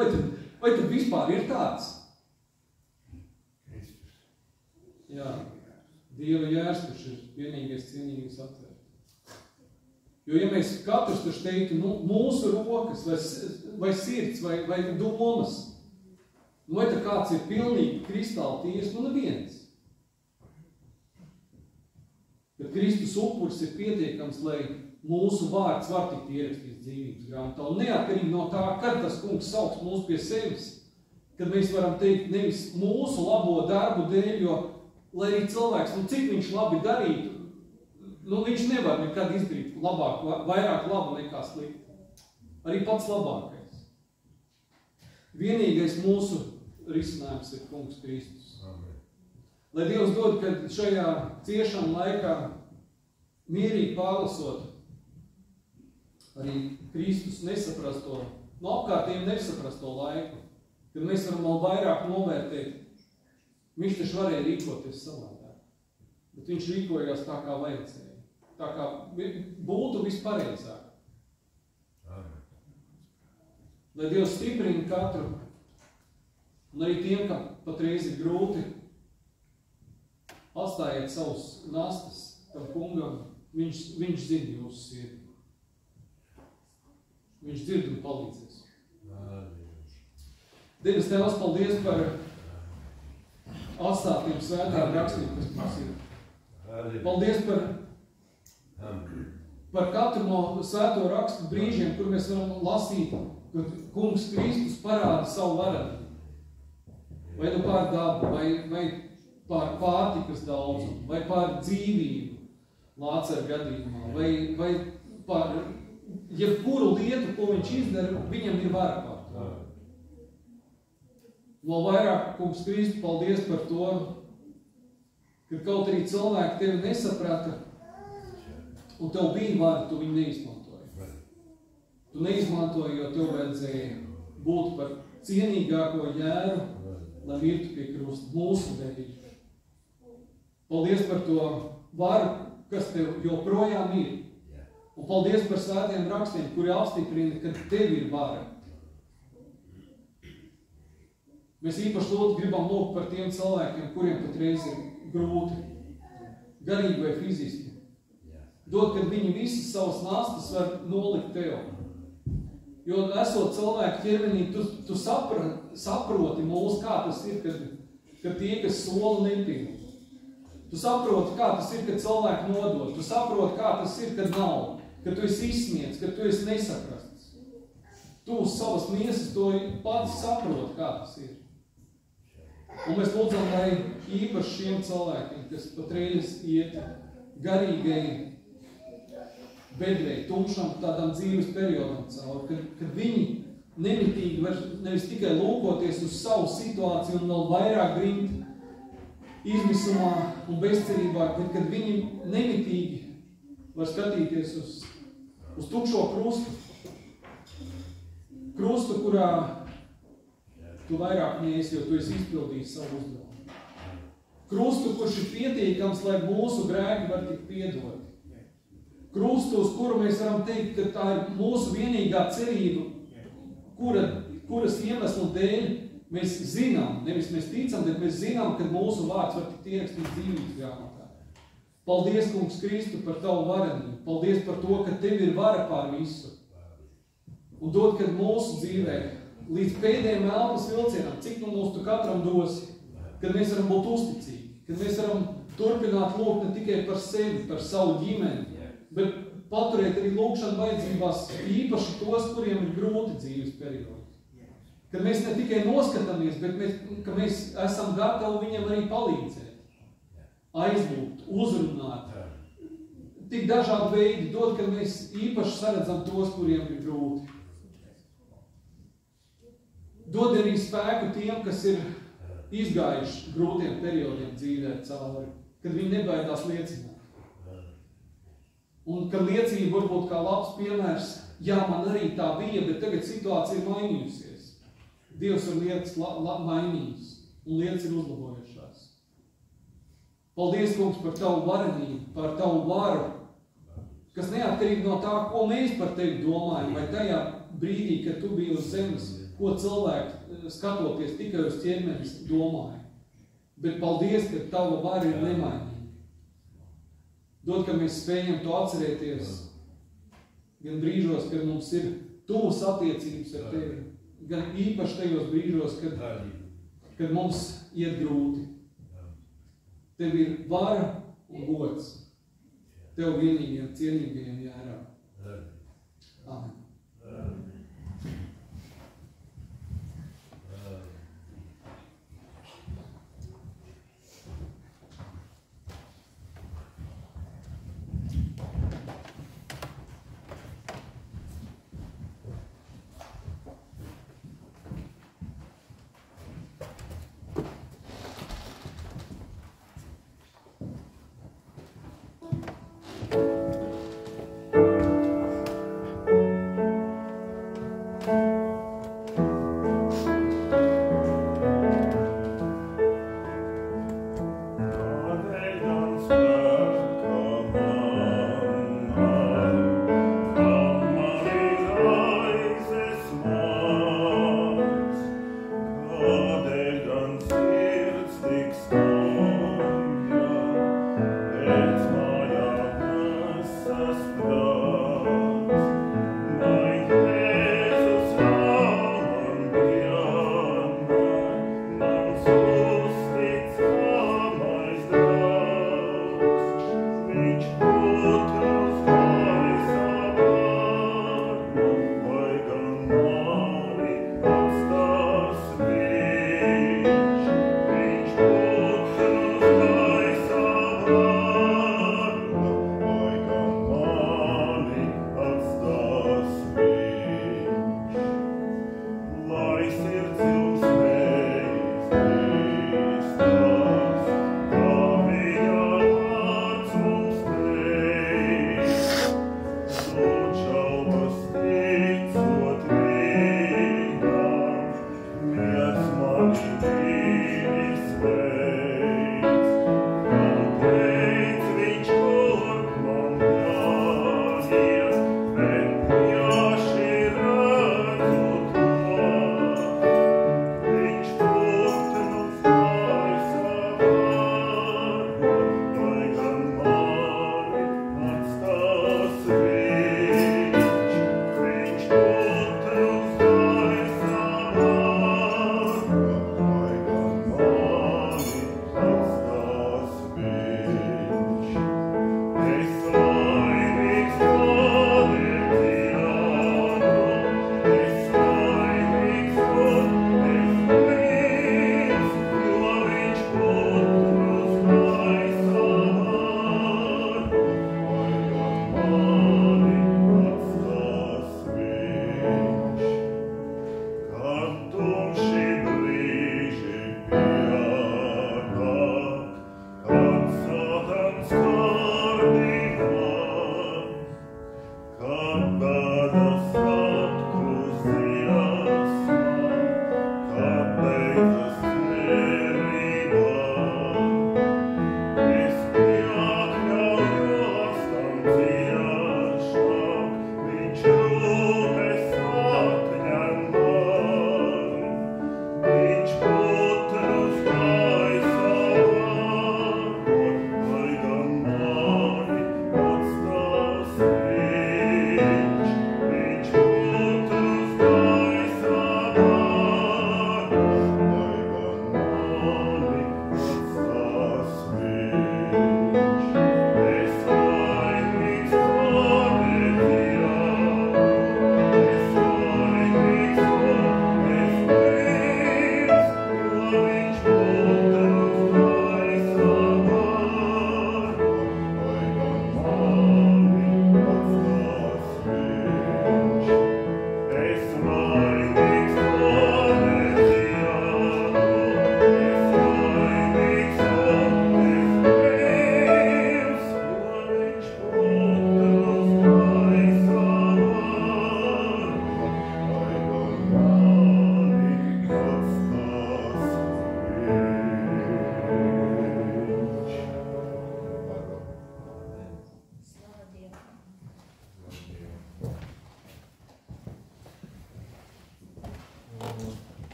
Vai tad vispār ir tāds? Kristus. Jā, Dieva jērs, kurš ir vienīgais cienīgais atvērt. Jo, ja mēs katrs taču teiktu, mūsu rokas, vai sirds, vai domas, vai tā kāds ir pilnīgi kristāli ties, neviens. Bet Kristus upuris ir pietiekams, lai mūsu vārds var tikt ierakstīts dzīvības grāmatā. Un neatkarīgi no tā, kad tas kungs sauks mūs pie sevis, kad mēs varam teikt nevis mūsu labo darbu dēļ, jo, lai arī cilvēks, cik viņš labi darītu, viņš nevar nekad izdarīt vairāk labu nekā sliktu. Arī pats labākais. Vienīgais mūsu risinājums ir kungs Kristus. Amen. Lai Dievs dod, kad šajā ciešana laikā mierīgi pārlasot arī Kristus nesaprasto, no apkārtiem nesaprasto laiku, kad mēs varam vēl vairāk novērtēt, viņš taču varēja rīkoties savādāk, bet viņš rīkojās tā, kā vajadzēja, tā kā būtu vispareizāk. Amen. Lai Dievs stiprina katru, un arī tiem, kam patreiz ir grūti, atstājiet savus nastas tam kungam, viņš zina jūsu sirdi. Viņš dzird un palīdzēs. Debes Tēvs, paldies par atstātiem svētiem rakstiem, kas mums ir. Paldies par katru no svēto rakstu brīžiem, kur mēs varam lasīt, kur kungs Kristus parāda savu varenību. Vai pār dabu, vai pār pārtikas daudzumu, vai pār dzīvību Lācara gadījumā, vai pār jebkuru lietu, ko viņš izdara, viņam ir vara pār to. Vēl vairāk, kungs Kristus, paldies par to, ka kaut arī cilvēki tevi nesaprata, un tev bija vara, tu viņu neizmantoji. Tu neizmantoji, jo tev vajadzēja būt par cienīgāko jēru, lai mirtu pie krusta mūsu dēļ. Paldies par to varu, kas tev joprojām ir. Un paldies par svētiem rakstiem, kuri apstiprina, ka tev ir vara. Mēs īpaši gribam lūgt par tiem cilvēkiem, kuriem patreiz ir grūti, garīgi vai fiziski. Dod, kad viņi visas savas nastas var nolikt tev. Jo esot cilvēku ķermenī, tu saproti mūs, kā tas ir, kad tie, kas sola nepildi. Tu saproti, kā tas ir, kad cilvēki nodod. Tu saproti, kā tas ir, kad nav. Kad tu esi izsmiets, kad tu esi nesaprasts. Tu uz savas miesas to pats saproti, kā tas ir. Un mēs lūdzam, lai īpaši šiem cilvēkiem, kas patreiz iet garīgai bedrei, tumšam tādām dzīves periodam cauri, kad viņi nemitīgi var nevis tikai lūkoties uz savu situāciju un vēl vairāk grimt izmisumā un bezcerībā, bet kad viņi nemitīgi var skatīties uz tukšo krustu. Krustu, kurā tu vairāk neesi, jo tu esi izpildījis savu uzdevumu. Krustu, kurš ir pietiekams, lai mūsu grēki var tikt piedoti. Krustu, uz kuru mēs varam teikt, ka tā ir mūsu vienīgā cerība, kuras iemeslu dēļ mēs zinām, nevis mēs ticam, bet mēs zinām, ka mūsu vārds var tikt ierakstīts dzīvības grāmatā. Paldies, Kungs Kristu, par tavu varenību. Paldies par to, ka tev ir vara pār visu. Un dod, kad mūsu dzīvē, līdz pēdējiem elpas vilcienam, cik nu mūs tu katram dosi, kad mēs varam būt uzticīgi, kad mēs varam turpināt lūgt ne tikai par sevi, par savu ģimeni, bet paturēt arī lūgšanu vajadzībās īpaši tos, kuriem ir grūti dzīves periodi. Kad mēs ne tikai noskatāmies, bet ka mēs esam gatavi viņiem arī palīdzēt, aizlūgt, uzrunāt. Tik dažādi veidi dod, ka mēs īpaši saredzam tos, kuriem ir grūti. Dod arī spēku tiem, kas ir izgājuši grūtiem periodiem dzīvē cauri, kad viņi nebaidās liecināt. Un kad liecība varbūt kā labs piemērs, jā, man arī tā bija, bet tagad situācija ir mainījusies. Dievs ir lietas mainījis, un lietas ir uzlabojušās. Paldies, Kungs, par tavu varenību, par tavu varu, kas neatkarīgi no tā, ko mēs par tevi domājam, vai tajā brīdī, kad tu biji uz zemes, ko cilvēki, skatoties tikai uz ķermenis, domāja. Bet paldies, ka tava vara ir nemainīga. Dod, ka mēs spējam to atcerēties gan brīžos, kad mums ir tuvas attiecības ar tevi, gan īpaši tajos brīžos, kad mums iet grūti. Tev ir vara un gods. Tev vienīgiem cienīgajiem jārā. Amen.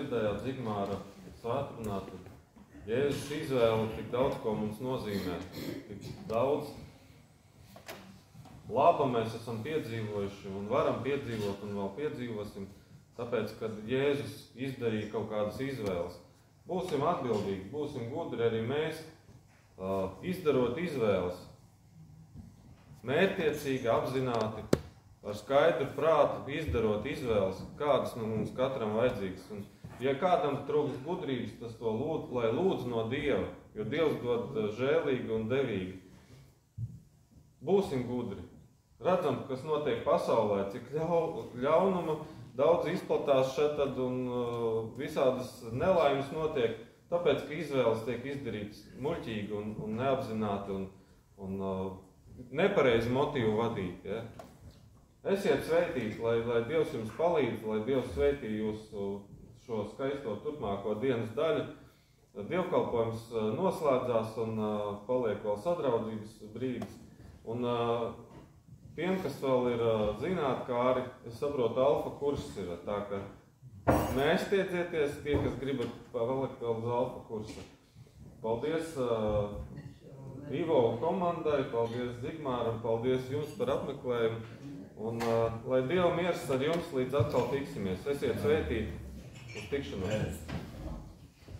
dzirdējāt Zigmāra svētrunā, tad Jēzus izvēle tik daudz, ko mums nozīmē. Tik daudz laba mēs esam piedzīvojuši un varam piedzīvot un vēl piedzīvosim, tāpēc, kad Jēzus izdarīja kaut kādas izvēles. Būsim atbildīgi, būsim gudri arī mēs, izdarot izvēles. Mērķtiecīgi, apzināti, ar skaidru prātu izdarot izvēles, kādas no mums katram vajadzīgas. Un, ja kādam trūkst gudrības, tas to lai lūdz no Dieva, jo Dievs dod žēlīgi un devīgi. Būsim gudri. Redzam, kas notiek pasaulē, cik ļaunuma daudz izplatās šeit un visādas nelaimes notiek, tāpēc, ka izvēles tiek izdarītas muļķīgi un neapzināti un nepareizi motīvu vadīti. Ja? Esiet sveitīti, lai Dievs jums palīdz, lai Dievs sveitī jūsu šo skaisto turpmāko dienas daļu. Dievkalpojums noslēdzās un paliek vēl sadraudzības brīdis. Un tiem, kas vēl ir zinātkāri, es saprotu, alfa kurs ir. Tā ka neaiztiedzieties tie, kas gribat palikt vēl uz alfa kursa. Paldies Ivo komandai, paldies Zigmāram, paldies jums par apmeklējumu. Un lai Dieva miers ar jums līdz atkal tiksimies. Esiet sveitīti uz tikšanos.